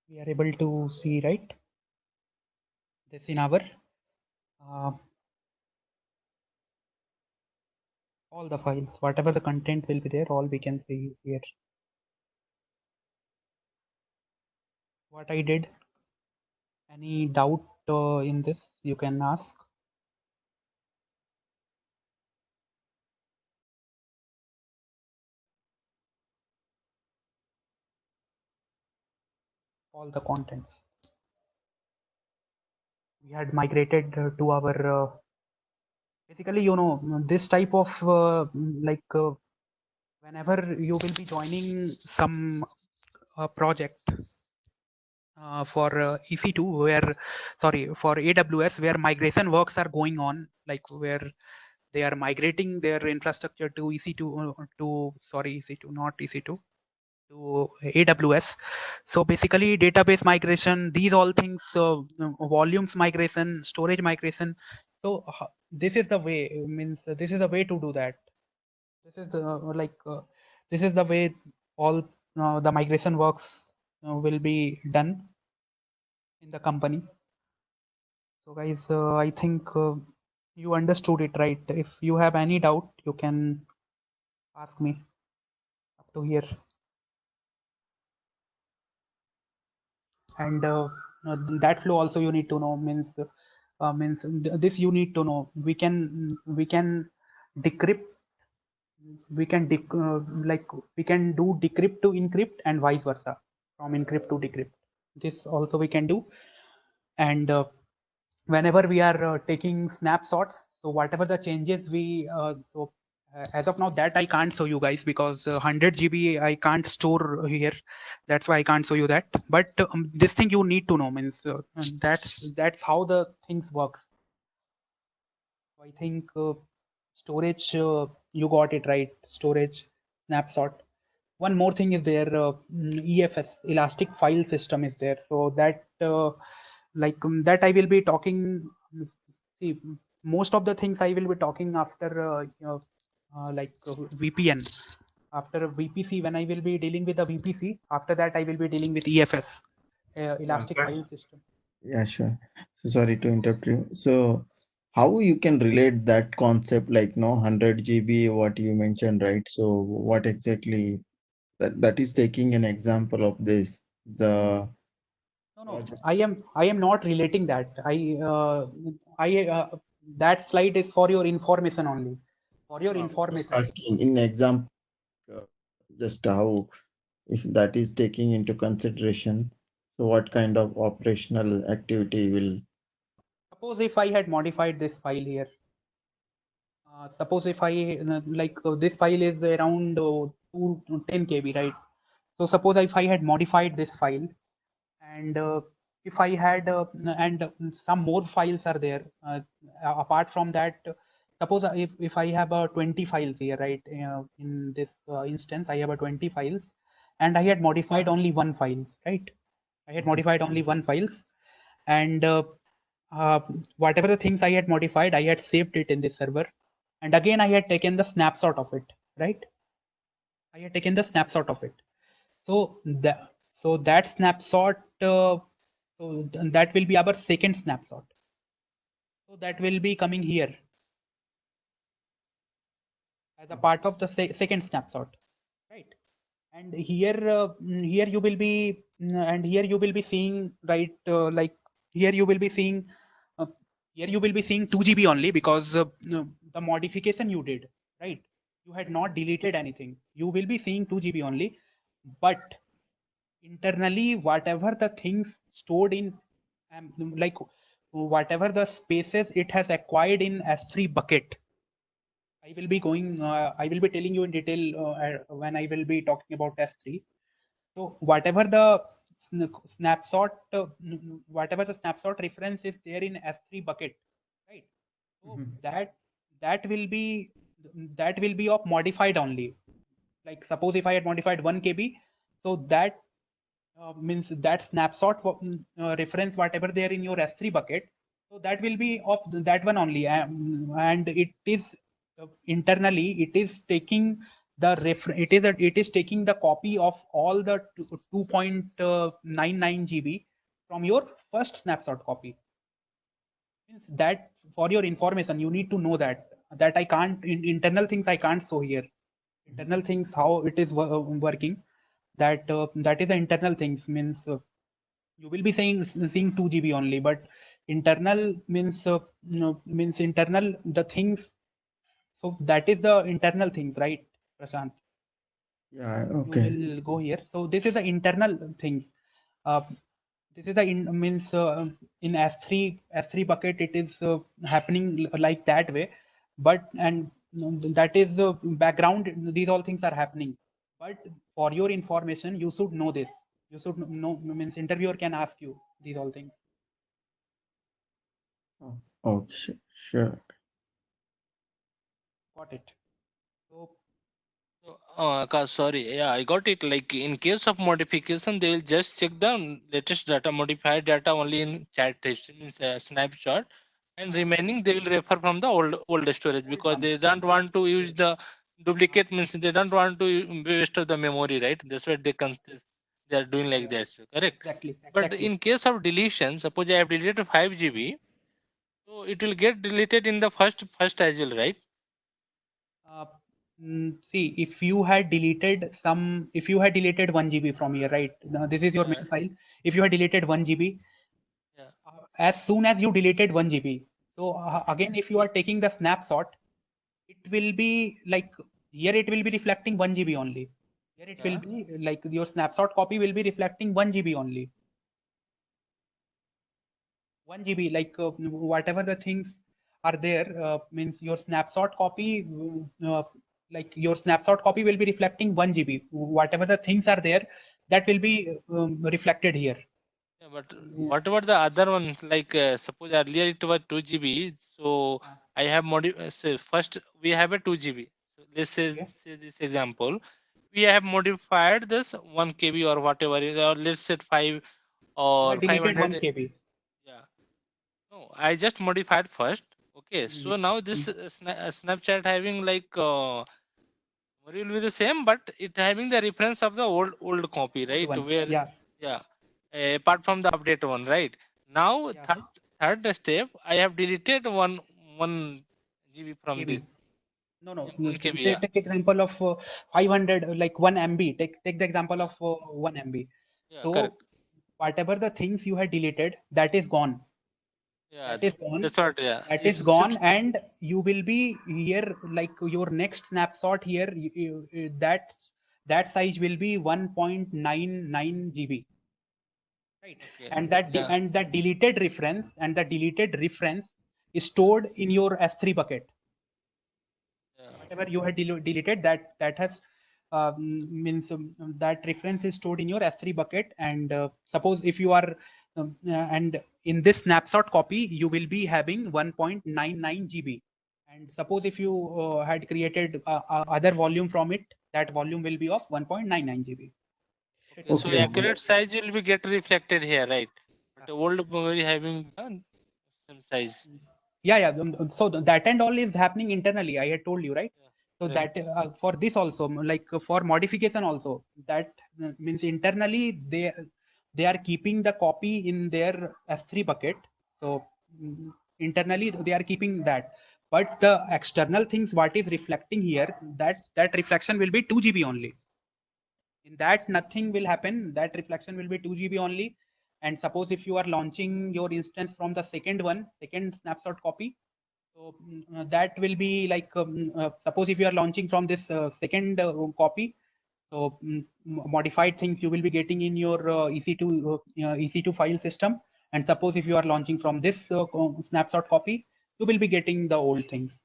we are able to see, right? This in our all the files, whatever the content will be there, all we can see here. What I did, any doubt in this, you can ask. All the contents. We had migrated to our basically, you know, this type of whenever you will be joining some project for EC2 where for AWS where migration works are going on, like where they are migrating their infrastructure to EC2 to EC2 not EC2 to AWS. So basically database migration, these all things, volumes migration, storage migration. So this is the way, means this is the way to do that. This is the this is the way all the migration works will be done in the company. So guys, I think you understood it, right? If you have any doubt, you can ask me up to here. And that flow also you need to know, means this you need to know. We can decrypt, we can we can do decrypt to encrypt and vice versa, from encrypt to decrypt. This also we can do. And whenever we are taking snapshots, so whatever the changes we as of now that I can't show you guys, because 100 GB I can't store here, that's why I can't show you that. But this thing you need to know, means that's how the things works. I think storage, you got it right, storage snapshot. One more thing is there, EFS, elastic file system is there, so that that I will be talking. See, most of the things I will be talking after VPN, after VPC. When I will be dealing with the VPC, after that I will be dealing with EFS, elastic Okay. file system. Yeah, sure. So sorry to interrupt you. So how you can relate that concept, like 100 GB, what you mentioned, right? So what exactly that is taking an example of this, the No, project. I am not relating that. That slide is for your information only. For your No, just information. asking in example, just how, if that is taking into consideration, so what kind of operational activity will. Suppose if I had modified this file here. Suppose if I this file is around 10 KB, right? So suppose if I had modified this file, and if I had and some more files are there apart from that. Suppose if I have 20 files here, right? In this instance, I have 20 files, and I had modified only one file, right? I had modified only one files, and whatever the things I had modified, I had saved it in this server, and again I had taken the snapshot of it, right? I had taken the snapshot of it. So that snapshot, that will be our second snapshot. So that will be coming here as a part of the second snapshot, right? And here you will be, and here you will be seeing, right? Here you will be seeing, uh, here you will be seeing 2 GB only, because the modification you did, right? You had not deleted anything. You will be seeing 2 GB only, but internally whatever the things stored in like whatever the spaces it has acquired in S3 bucket, I will be I will be telling you in detail when I will be talking about S3. So whatever the snapshot whatever the snapshot reference is there in S3 bucket, right? So that will be of modified only. Like suppose if I had modified 1 KB, so that means that snapshot reference whatever there in your S3 bucket, so that will be of that one only, and it is internally it is taking it is taking the copy of all the 2.99 GB from your first snapshot copy. Means that, for your information, you need to know that I can't, internal things I can't show here. Internal things, how it is working, that is the internal things. Means you will be seeing 2 GB only, but internal means means internal the things. So that is the internal things, right, Prashant? Yeah, You okay. will go here. So this is the internal things. Uh, this is the means in S3 bucket it is happening like that way, but and that is the background. These all things are happening. But for your information, you should know this. You should know, means interviewer can ask you these all things. Oh, sure. Got it. So Sorry, yeah, I got it. Like in case of modification, they will just check the latest data, modified data only in chat history, means snapshot, and remaining they will refer from the old storage, because one. they don't want to use the duplicate, means they don't want to waste of the memory, right? That's what they are doing like that. So, correct. Exactly. But in case of deletion, suppose I have deleted 5 GB, so it will get deleted in the first as well, right? Uh, see, if you had deleted 1 GB from here, right? Now, this is your Yeah. main file. If you had deleted 1 GB, Yeah. as soon as you deleted 1 GB, so again, if you are taking the snapshot, it will be like, here it will be reflecting 1 GB only. Here it will be like your snapshot copy will be reflecting 1 GB only. 1 GB, like whatever the things are there, means your snapshot copy, like your snapshot copy will be reflecting 1 GB. Whatever the things are there, that will be reflected here. Yeah, but what about the other one? Like suppose earlier it was 2 GB, so I have say first we have a 2 GB. So this is Okay. say this example. We have modified this 1 KB or whatever, or let's say 5 You or have deleted 1 500. KB. Yeah. No, I just modified first. Okay. So now this Snapchat having like memory will be the same, but it having the reference of the old copy, Old right? one. Where Yeah. yeah, apart from the update one, right? Now Yeah. third step, I have deleted one GB from KB. this. No, no. 1 KB, yeah. Take example of 500, like 1 MB. Take the example of 1 MB. Yeah, So correct. whatever the things you had deleted, that is gone. Yeah, That is gone. that's what. Yeah, That it is gone, should. and you will be here, like your next snapshot here, that size will be 1.99 GB, right? Okay. And Yeah. that deleted reference is stored in your S3 bucket. Yeah. Whatever you had deleted, that has means that reference is stored in your S3 bucket. And suppose if you are and in this snapshot copy you will be having 1.99 GB, and suppose if you had created other volume from it, that volume will be of 1.99 GB. Okay. So Okay. accurate size will be get reflected here, right? But the old memory having the same size. Yeah. So that and all is happening internally, I had told you, right? Yeah. So Correct. that for this also, like for modification also, that means internally they are keeping the copy in their S3 bucket. So internally they are keeping that, but the external things what is reflecting here, that reflection will be 2 GB only. In that nothing will happen. That reflection will be 2 GB only. And suppose if you are launching your instance from the second snapshot copy, so that will be like suppose if you are launching from this second copy, so modified things you will be getting in your EC2 file system. And suppose if you are launching from this snapshot copy, you will be getting the old things.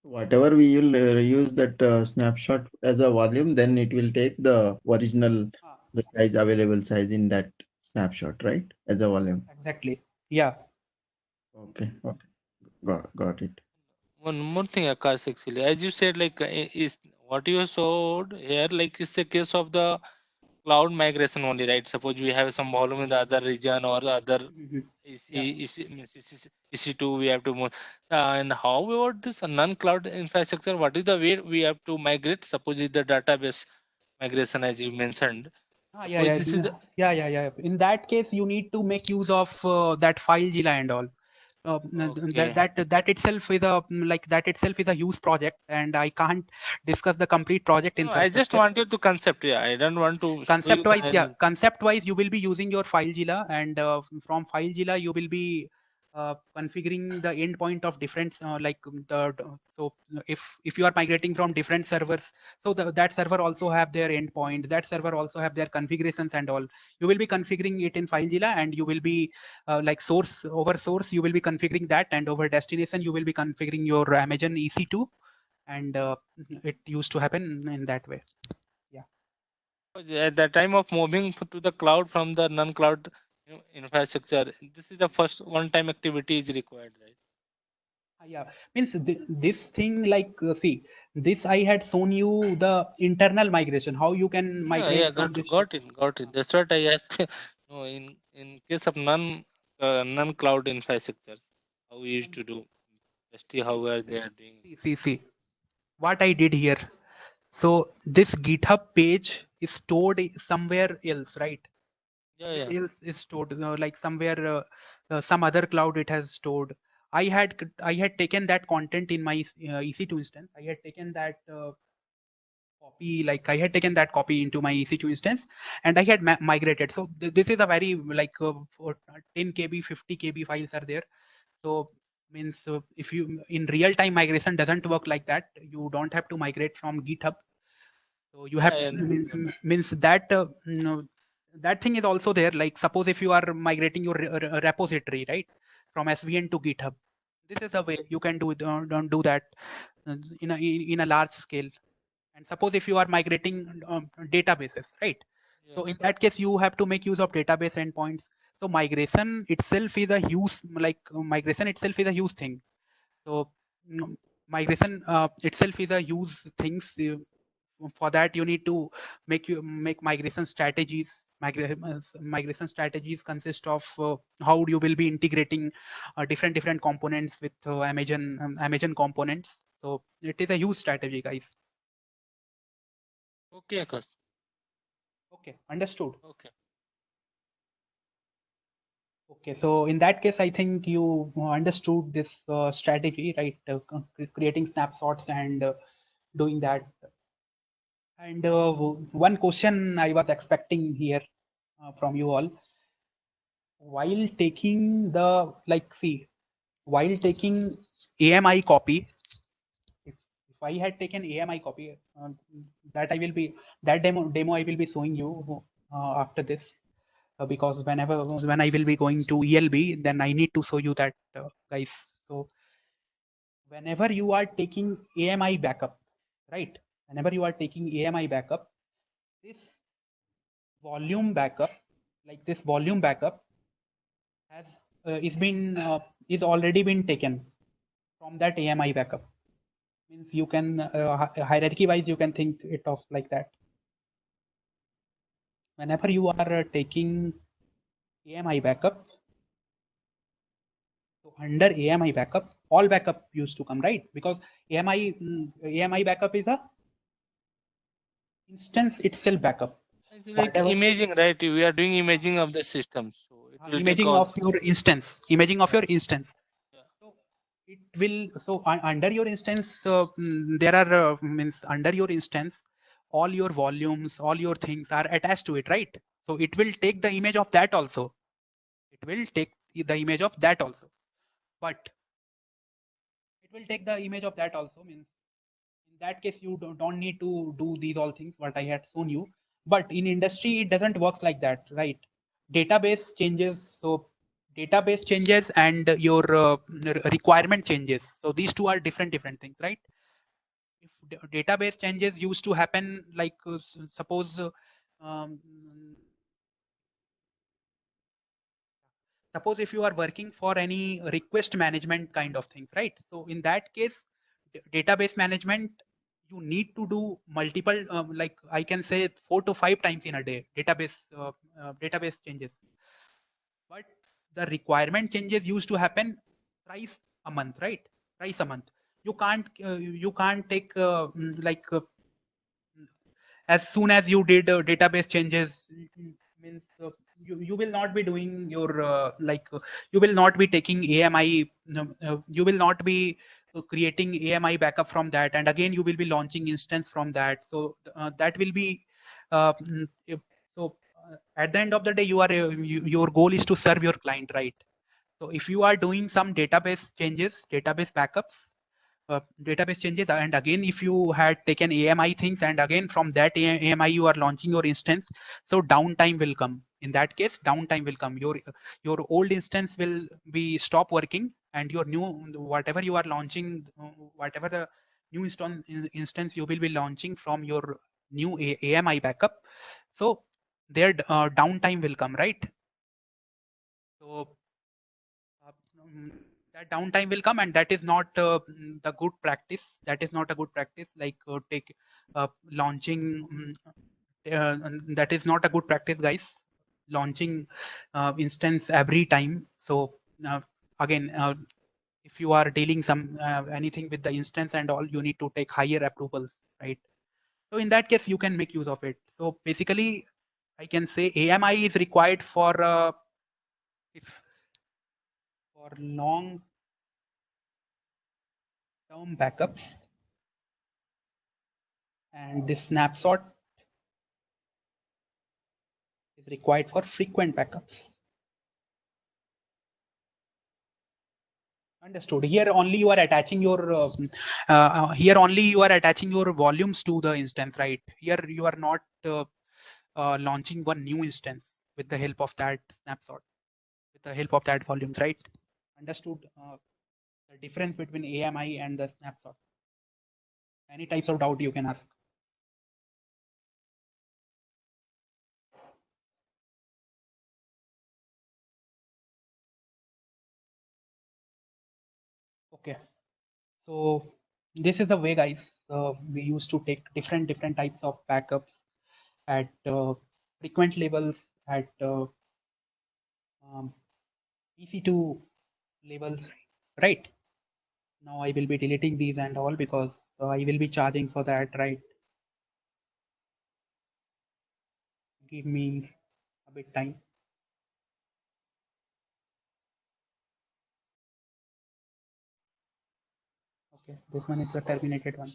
Whatever we will use that snapshot as a volume, then it will take the original, the size, available size in that snapshot, right? As a volume. Exactly. Yeah. Okay. Got it. One more thing, Akash, actually, as you said, like is what you showed here, like it's a case of the cloud migration only, right? Suppose we have some volume in the other region or other Mhm. EC2, we have to move. And how about this non-cloud infrastructure? What is the way we have to migrate? Suppose it's the database migration, as you mentioned. Yeah, Suppose this is the, yeah. In that case, you need to make use of that FileZilla and all. Okay. That itself is a that itself is a huge project, and I can't discuss the complete project no, I just infrastructure. wanted to concept. Yeah, I don't want to show you the. Concept wise, you will be using your FileZilla, and from FileZilla you will be configuring the endpoint of different so if you are migrating from different servers, so that server also have their endpoints, that server also have their configurations and all. You will be configuring it in FileZilla, and you will be like source over source you will be configuring that, and over destination you will be configuring your Amazon EC2, and it used to happen in that way. At the time of moving to the cloud from the non-cloud infrastructure, this is the first one-time activity is required, right? Yeah, means this thing see, this I had shown you the internal migration, how you can migrate Yeah, from this. got it. That's what I asked. No, in case of non-cloud infrastructures, how we used to do. Just see how are they are doing. See, what I did here. So this GitHub page is stored somewhere else, right? Yeah. Else is stored like somewhere, some other cloud it has stored. I had taken that content in my EC2 instance. I had taken that copy, like I had taken that copy into my EC2 instance, and I had migrated. So this is a very for 10 KB, 50 KB files are there. So means if you in real time migration doesn't work like that. You don't have to migrate from GitHub. So you have Yeah, means that that thing is also there. Like suppose if you are migrating your repository, right, from SVN to GitHub, this is the way you can do it. Don't do that in a large scale. And suppose if you are migrating databases, right? So in that case, you have to make use of database endpoints. So migration itself is a huge thing. So migration itself is a huge things. For that, you need to make migration strategies. Migration strategies consist of how you will be integrating different components with Amazon components. So it is a huge strategy, guys. Okay, Akash. Okay, understood. Okay. Okay, so in that case, I think you understood this strategy, right? Creating snapshots and doing that. And one question I was expecting here from you all, while taking while taking AMI copy, if I had taken AMI copy, that I will be that demo I will be showing you after this. Because when I will be going to ELB, then I need to show you that, guys. So whenever you are taking AMI backup, right? Whenever you are taking AMI backup, this volume backup, this volume backup has is already been taken from that AMI backup. Means you can hierarchy wise you can think it of like that. Whenever you are taking AMI backup, so under AMI backup, all backup used to come, right? Because AMI backup is a instance itself backup. It's like Whatever imaging, right? We are doing imaging of the system, so it will take imaging all. of your instance, Yeah. So it will under your instance, there are means under your instance, all your volumes, all your things are attached to it, right? So it will take the image of that also. It will take the image of that also. But it will take the image of that also, means in that case you don't need to do these all things what I had shown you. But in industry it doesn't works like that, right? Database changes, so database changes and your requirement changes. So these two are different things, right? If database changes used to happen, like suppose um, suppose if you are working for any request management kind of things, right? So in that case, database management you need to do multiple, like I can say 4 to 5 times in a day, database changes. But the requirement changes used to happen thrice a month, right? Thrice a month. You can't take as soon as you did database changes, means you will not be doing your you will not be taking AMI, you will not be creating AMI backup from that, and again you will be launching instance from that. So that will be so at the end of the day, your goal is to serve your client, right? So if you are doing some database changes, database backups, database changes, and again if you had taken AMI things, and again from that AMI you are launching your instance, so downtime will come. In that case, downtime will come. Your old instance will be stop working, and your new, whatever you are launching, whatever the new instance you will be launching from your new AMI backup, so their downtime will come, right? So uh, mm, that downtime will come, and that is not the good practice. That is not a good practice, like take launching that is not a good practice, guys. Launching instance every time. So uh, again, if you are dealing some anything with the instance and all, you need to take higher approvals, right? So in that case, you can make use of it. So basically, I can say AMI is required for if for long term backups, and this snapshot is required for frequent backups. Understood. Here only you are attaching your here only you are attaching your volumes to the instance, right? Here you are not launching one new instance with the help of that snapshot, with the help of that volumes, right? Understood. The difference between AMI and the snapshot. Any types of doubt you can ask. Okay. So this is the way, guys. We used to take different types of backups at frequent levels, at EC2 levels, right? Now I will be deleting these and all because I will be charging for that, right? Give me a bit time. Okay, this one is the terminated one.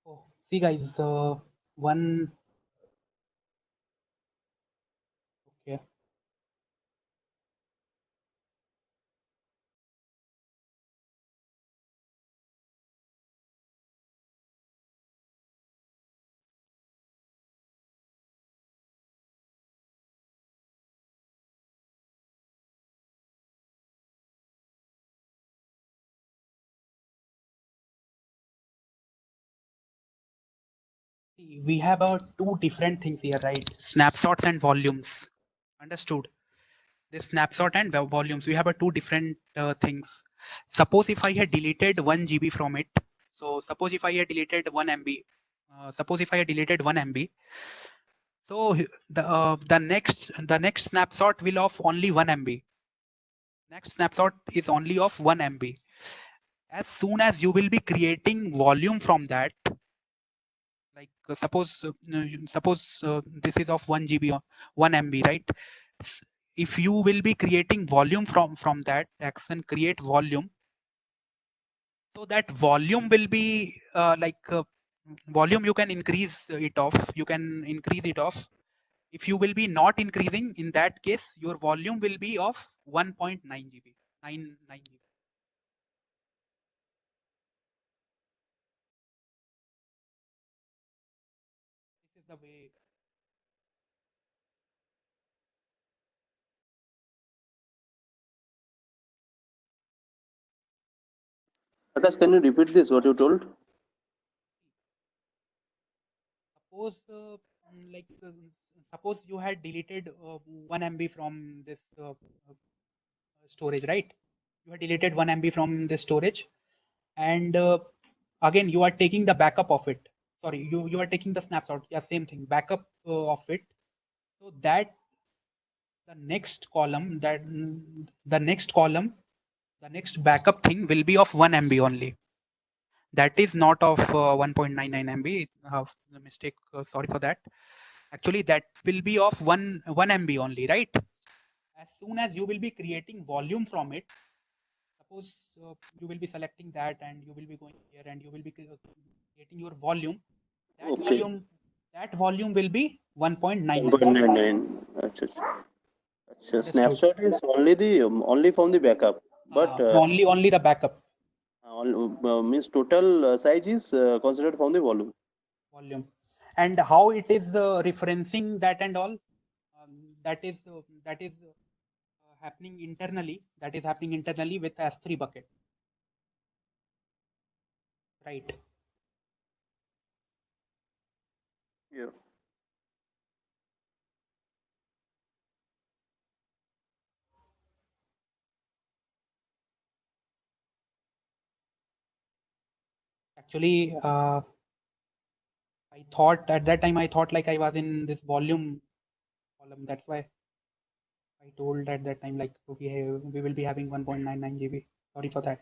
Oh, see guys, one, okay. We have two different things here, right? Snapshots and volumes. Understood? This snapshot and volumes, we have two different things. Suppose if I had deleted 1 GB from it. So suppose if I had deleted 1 MB. Suppose if I had deleted 1 MB. So the next snapshot will of only 1 MB. Next snapshot is only of 1 MB. As soon as you will be creating volume from that, like suppose this is of 1 GB or 1 MB, right? If you will be creating volume from that action, create volume, so that volume will be volume you can increase it off. You can increase it off. If you will be not increasing, in that case, your volume will be of 1.9 GB, 9 GB. This is the way. Akash, can you repeat this, what you told? Suppose suppose you had deleted 1 MB from this storage, right? You had deleted 1 MB from the storage, and again you are taking the backup of it. Sorry, you are taking the snapshot. Yeah, same thing, backup of it. So that the next column, the next backup thing will be of 1 MB only. That is not of 1.99 MB. The mistake. Sorry for that. Actually, that will be of 1 MB only, right? As soon as you will be creating volume from it, suppose you will be selecting that and you will be going here and you will be creating your volume. That Okay. volume will be 1.99. 1.99. Achha, achha. Achha, snapshot is only the only from the backup, but Only the backup means total size is considered from the volume. and how it is referencing that and all, that is happening internally. That is happening internally with S3 bucket, right? Yeah. Actually, I thought at that time, I thought like I was in this volume column. That's why I told at that time like we will be having 1.99 GB. Sorry for that.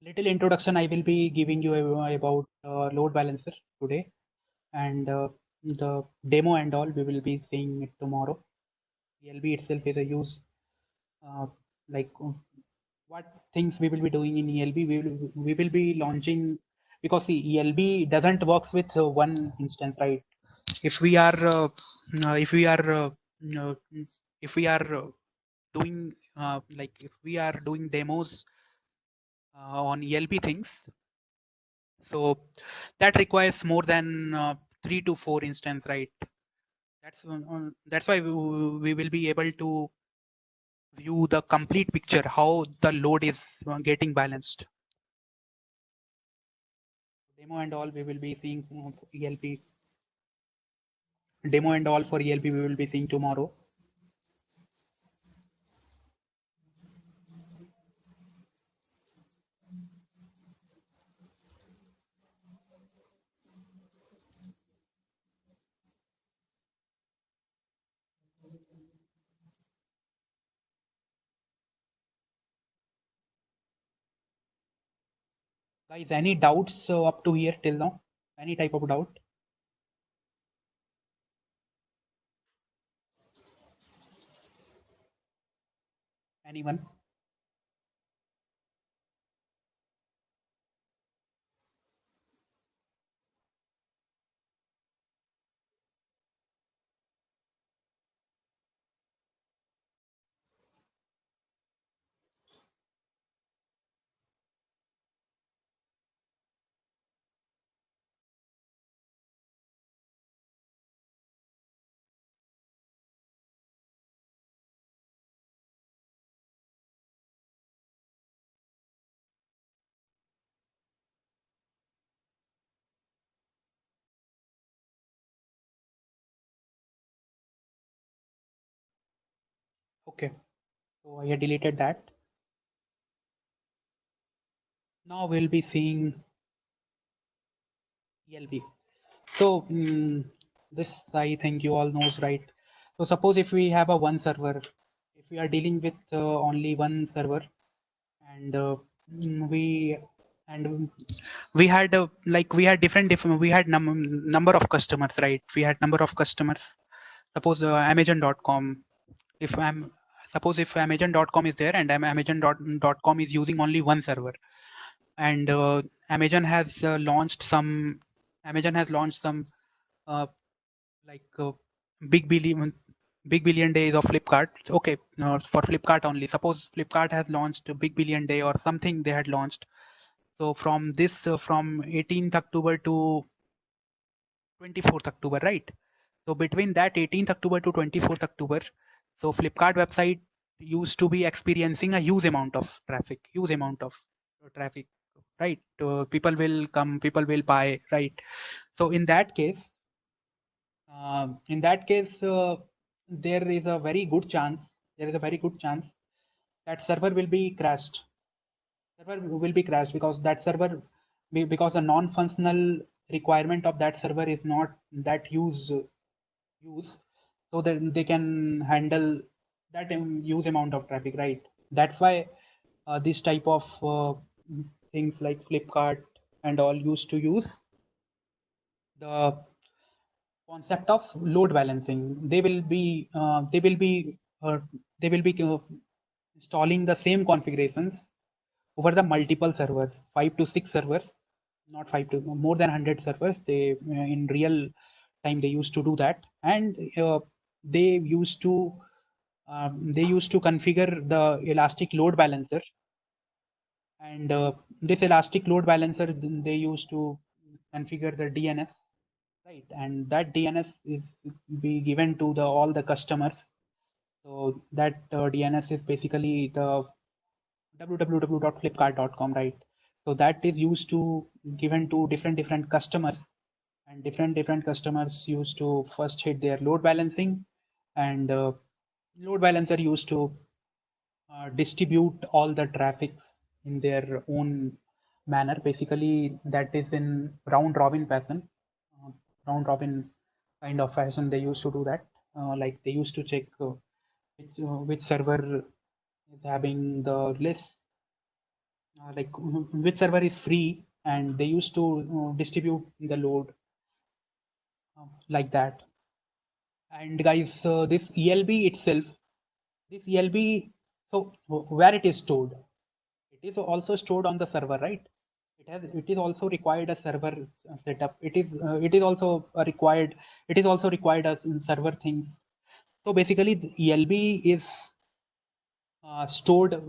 Little introduction I will be giving you about load balancer today, and the demo and all we will be seeing it tomorrow. ELB itself is a use like what things we will be doing in ELB. We will be launching, because see, ELB doesn't works with one instance, right? If we are if we are uh, if we are doing if we are doing demos on ELB things, so that requires more than 3 to 4 instance, right? That's why we will be able to view the complete picture, how the load is getting balanced. Demo and all we will be seeing ELP. Demo and all for ELP we will be seeing tomorrow. Guys, any doubts up to here till now? Any type of doubt? Anyone? Okay, so I deleted that. Now we'll be seeing ELB. So this I think you all knows, right? So suppose if we have a one server, if we are dealing with only one server, and we and we had we had different we had number of customers, right? We had number of customers. Suppose Amazon.com. If I'm suppose if Amazon.com is there and Amazon.com is using only one server, and Amazon has launched some uh, like big billion days of Flipkart. Okay, for Flipkart only. Suppose Flipkart has launched a big billion day or something they had launched. So from this from 18th October to 24th October, right? So between that 18th October to 24th October, so Flipkart website used to be experiencing a huge amount of traffic, right? People will come, people will buy, right? So in that case, there is a very good chance. There is a very good chance that server will be crashed. Server will be crashed because that server, because a non-functional requirement of that server is not that use, so that they can handle that huge amount of traffic, right? That's why this type of things like Flipkart and all used to use the concept of load balancing. They will be installing the same configurations over the multiple servers, 5 to 6 servers, not five to more than 100 servers. They in real time they used to do that, and they used to configure the elastic load balancer, and this elastic load balancer they used to configure the DNS, right? And that DNS is be given to the all the customers. So that DNS is basically the www.flipkart.com, right? So that is used to given to different customers, and different customers used to first hit their load balancing, and load balancer used to distribute all the traffics in their own manner. Basically, that is in round robin fashion, round robin kind of fashion. They used to do that. Like they used to check which server is having the less, which server is free, and they used to distribute the load like that. And guys, this ELB itself, this ELB, so where it is stored? It is also stored on the server, right? It is also required a server setup. It is also required. It is also required as server things. So basically, the ELB is stored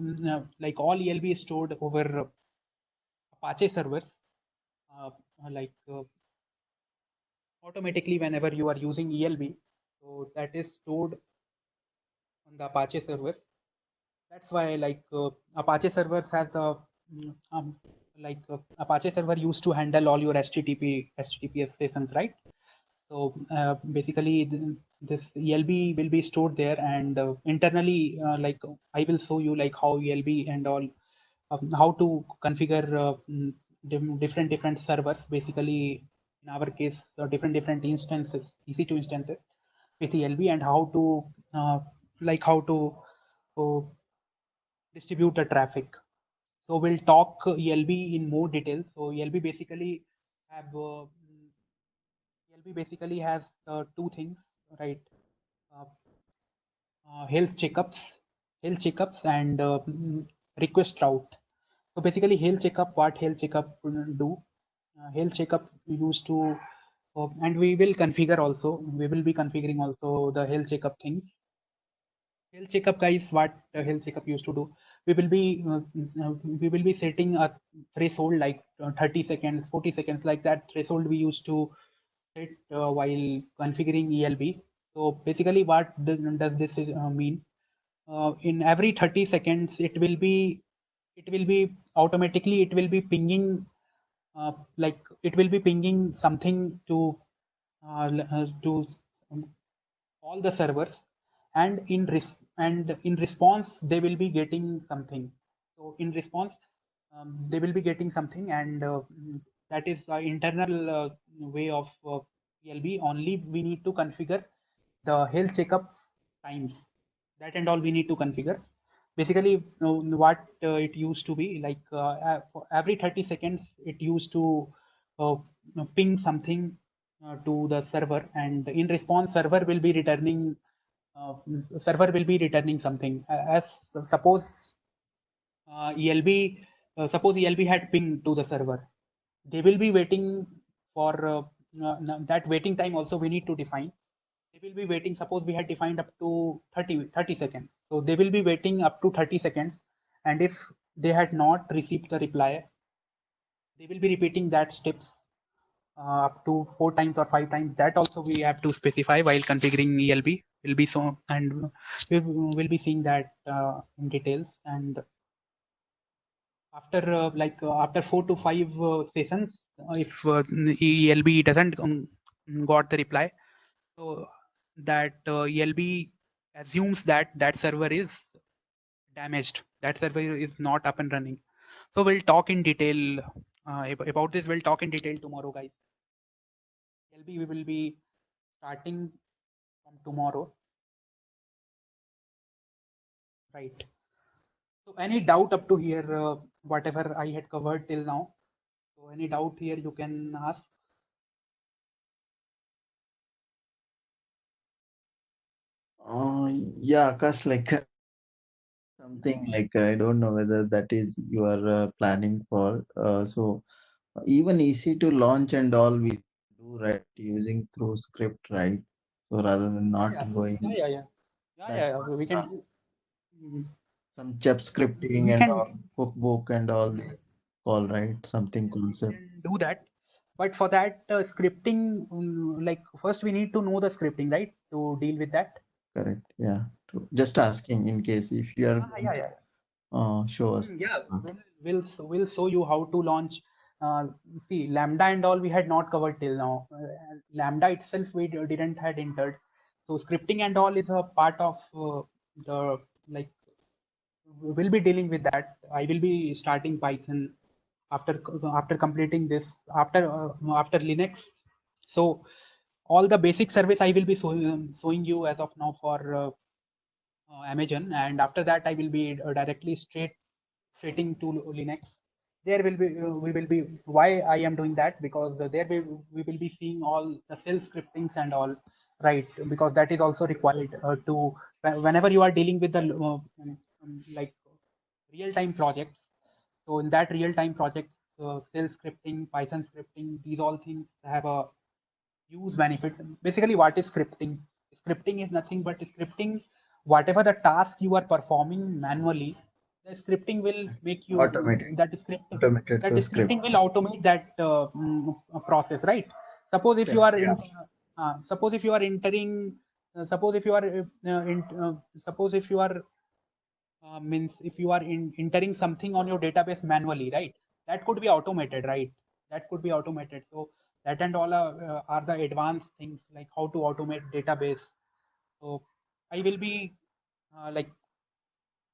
like all ELB is stored over Apache servers, uh, like automatically whenever you are using ELB. So that is stored on the Apache servers. That's why Apache servers has the Apache server used to handle all your HTTPS sessions, right? So basically, this ELB will be stored there, and internally, I will show you like how ELB and all, how to configure different servers. Basically, in our case, different instances, EC2 instances with ELB, and how to how to uh, distribute the traffic. So we'll talk ELB in more details. So ELB basically has two things, right? Health checkups and request route. So basically, what health checkup do? Health checkup used to, and we will configure also. We will be configuring also the health checkup things. Health checkup, guys, what health checkup used to do? We will be setting a threshold like 30 seconds, 40 seconds, like that threshold we used to set while configuring ELB. So basically, what does this mean? In every 30 seconds, it will be automatically pinging, like it will be pinging something to all the servers, and in response they will be getting something. So in response, they will be getting something, and that is the internal way of ELB. Only we need to configure the health checkup times. That and all we need to configure. Basically, what it used to be like, for every 30 seconds it used to ping something to the server, and in response server will be returning something. As suppose ELB suppose ELB had ping to the server, they will be waiting for that waiting time also we need to define. They will be waiting, suppose we had defined up to 30 seconds, so they will be waiting up to 30 seconds, and if they had not received the reply, they will be repeating that steps up to 4 times or 5 times. That also we have to specify while configuring ELB. Will be so, and we will be seeing that in details. And after 4 to 5 sessions, if ELB doesn't got the reply, so that ELB assumes that that server is damaged, that server is not up and running. So we'll talk in detail about this. We'll talk in detail tomorrow, guys. ELB we will be starting from tomorrow, right? So any doubt up to here, whatever I had covered till now? So any doubt here you can ask. Yeah, Akash, like something like I don't know whether that is you are planning for. So even easy to launch and all we do right using through script, right? So rather than not Yeah, going that we can do. some chep scripting We and can all cookbook and all they call right something we concept. can do that, but for that scripting, like first we need to know the scripting, right, to deal with that. Correct. Yeah. True. Just asking in case if you are going Yeah. to show us. Yeah, we'll show you how to launch. See, Lambda and all we had not covered till now. Lambda itself we didn't had entered. So scripting and all is a part of the, like, we'll be dealing with that. I will be starting Python after completing this, after Linux. So all the basic service I will be showing you as of now for Amazon, and after that I will be directly straighting to Linux. There will be we will be why I am doing that, because there we will be seeing all the shell scriptings and all, right? Because that is also required to whenever you are dealing with the like real-time projects. So in that real-time projects, shell scripting, Python scripting, these all things have a use benefit. Basically, what is scripting? Scripting is nothing but scripting whatever the task you are performing manually. The scripting will make you Automated. Automated that to script. scripting will automate that process, right? Suppose if you Steps. are Yeah. suppose if you are entering suppose if you are suppose if you are means if you are entering something on your database manually, right? That could be automated, right? That could be automated. So that and all are the advanced things, like how to automate database. So I will be like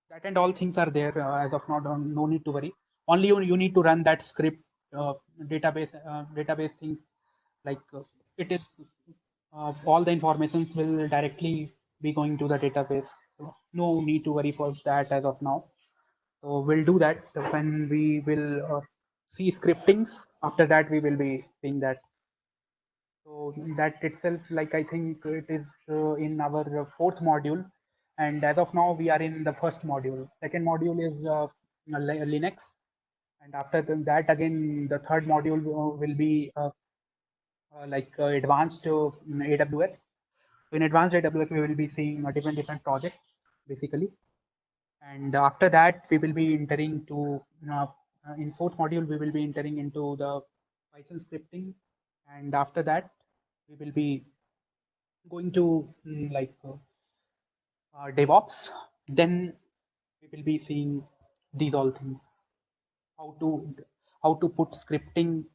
that and all things are there as of now. No need to worry. Only you need to run that script, database things, like it is all the informations will directly be going to the database. So no need to worry for that as of now. So we'll do that when we will see scriptings. After that, we will be seeing that. So that itself, like I think it is in our fourth module, and as of now we are in the first module. Second module is Linux, and after that again the third module will be advanced AWS. So in advanced AWS we will be seeing different projects basically, and after that we will be entering to in fourth module we will be entering into the Python scripting, and after that we will be going to DevOps. Then we will be seeing these all things, how to put scripting.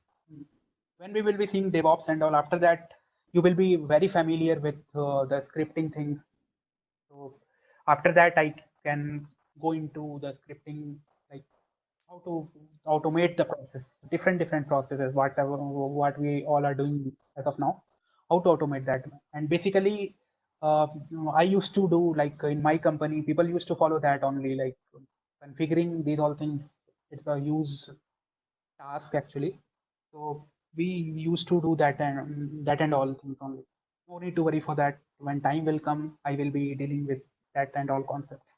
When we will be seeing DevOps and all, after that you will be very familiar with the scripting things. So after that I can go into the scripting, like how to automate the process, different processes, whatever what we all are doing as of now, how to automate that. And basically I used to do, like in my company people used to follow that only, like configuring these all things. It's a use task actually. So we used to do that and all things only. No need to worry for that. When time will come, I will be dealing with that and all concepts.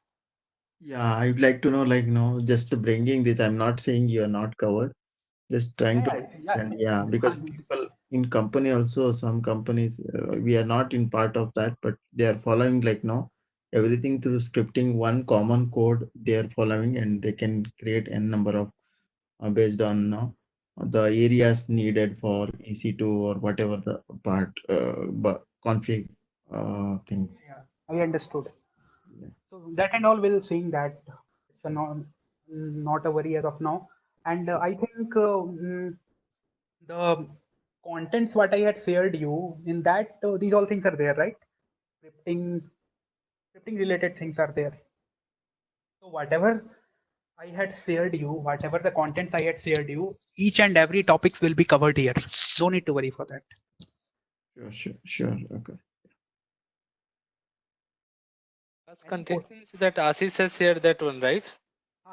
Yeah, I'd like to know, like, just bringing this. I'm not saying you are not covered. Just trying to understand. Yeah, because people in company also, some companies, we are not in part of that, but they are following, like, everything through scripting, one common code they are following, and they can create n number of based on the areas needed for EC2 or whatever the part config things. Yeah, I understood. Yeah. So that and all will seeing that it's a not a worry as of now. And I think the contents what I had shared you in that these all things are there, right? Scripting, scripting related things are there. So whatever I had shared you, whatever the contents I had shared you, each and every topics will be covered here. Don't need to worry for that. Sure. Okay. First content means that Ashish has shared that one, right?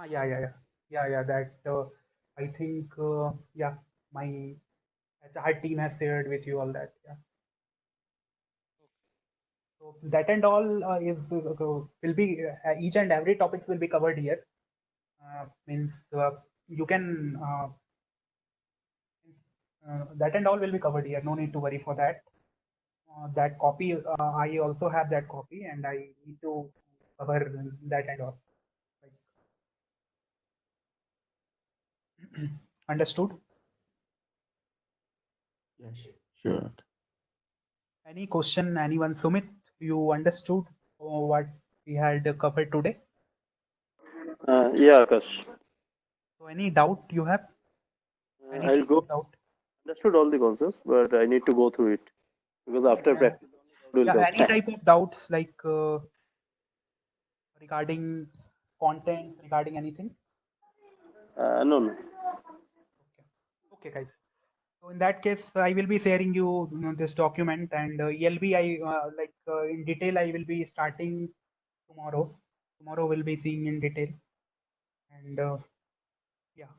Yeah. That I think yeah, my HR team has shared with you all that. Yeah. So that and all will be each and every topic will be covered here. Means you can that and all will be covered here. No need to worry for that. That copy, I also have that copy, and I need to cover that and all. Understood? Yes. Sure. Any question, anyone? Sumit, you understood what we had covered today? Yeah, Akash. So any doubt you have? Any I'll go. doubt? Understood all the concepts, but I need to go through it because after Yeah. practice, it will Yeah, come. any type of doubts like regarding content, regarding anything? No. Okay, guys. So in that case, I will be sharing you, this document, and ELB in detail. I will be starting tomorrow. Tomorrow we'll be seeing in detail, and yeah.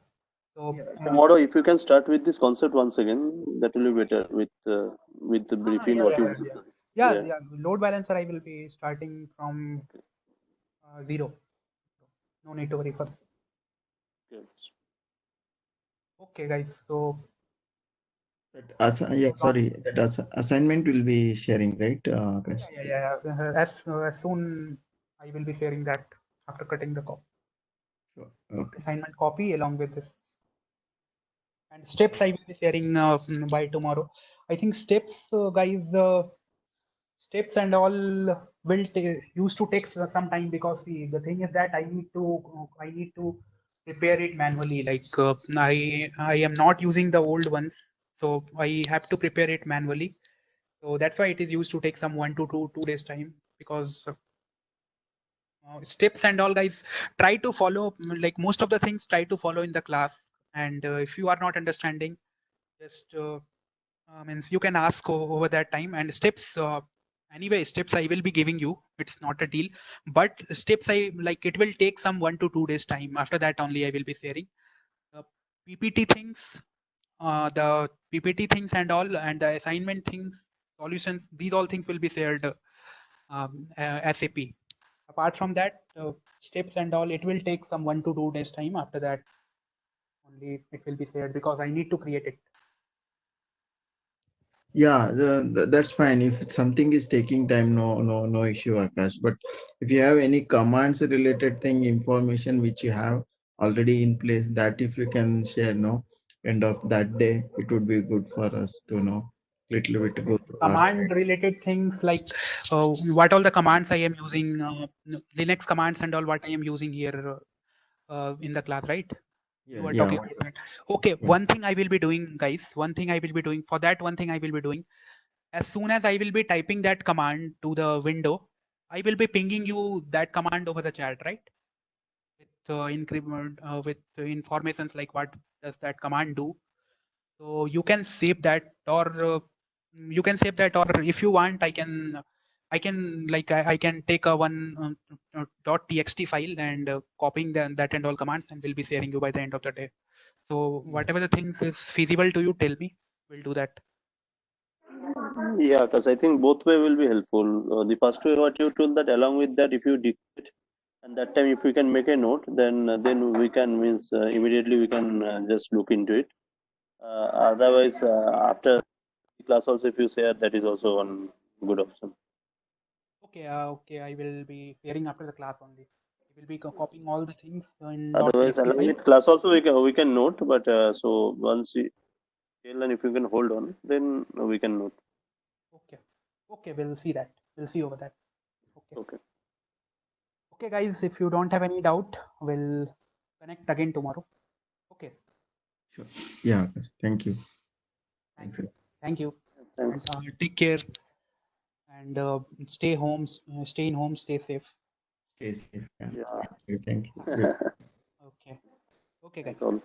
So Tomorrow, if you can start with this concept once again, that will be better with the briefing what you discussed. yeah. Load balancer I will be starting from zero. No need to worry for that. Okay. Okay, guys. So That assignment will be sharing, right, Akash? yeah. As soon I will be sharing that after cutting the copy. Sure. Okay. Assignment copy along with this, and steps I will be sharing by tomorrow. I think steps, guys, steps and all will used to take some time, because see, the thing is that I need to prepare it manually. Like I am not using the old ones, so I have to prepare it manually. So that's why it is used to take some 1 to 2 days time, because steps and all, guys, try to follow, like most of the things try to follow in the class. And if you are not understanding, just means you can ask over that time. And steps Anyway, steps I will be giving you. It's not a deal, but steps I like it will take some 1 to 2 days time. After that only I will be sharing PPT things, the PPT things and all, and the assignment things, solutions. These all things will be shared SAP. Apart from that, steps and all, it will take some 1 to 2 days time. After that only it will be shared because I need to create it. Yeah, that's fine. If something is taking time, no issue, Akash. But if you have any commands related thing, information which you have already in place, that if you can share, end of that day, it would be good for us to know little bit go through our Command side. related things like what all the commands I am using, Linux commands and all what I am using here in the class, right? You Yeah, are yeah, talking about that. Okay, yeah. one thing I will be doing, guys, one thing I will be doing for that, one thing I will be doing, as soon as I will be typing that command to the window, I will be pinging you that command over the chat, right? With increment, with informations like what does that command do. So you can save that, or you can save that, or if you want, I can I can take a one .txt file and copying that and all commands, and will be sharing you by the end of the day. So whatever the things is feasible to you, tell me. We'll do that. Yeah, because I think both way will be helpful. The first way, what you told, that along with that, if you dictate, and that time if we can make a note, then we can means immediately we can just look into it. Otherwise, after the class also, if you share, that is also one good option. Okay, okay, I will be sharing after the class only. I will be copying all the things in Otherwise, .txt along file. with class also we can note, but so once you tell and if you can hold on, then we can note. Okay, okay, we'll see that. We'll see over that. Okay. Okay. Okay, guys, if you don't have any doubt, we'll connect again tomorrow. Okay. Sure. Yeah, Akash. Thank you. Thank Thanks. you. Thank you. And Thanks. take care and stay home, stay in home, stay safe. Stay safe. Yeah. Yeah. Thank you. Thank you. Okay. Okay, guys. Thanks all.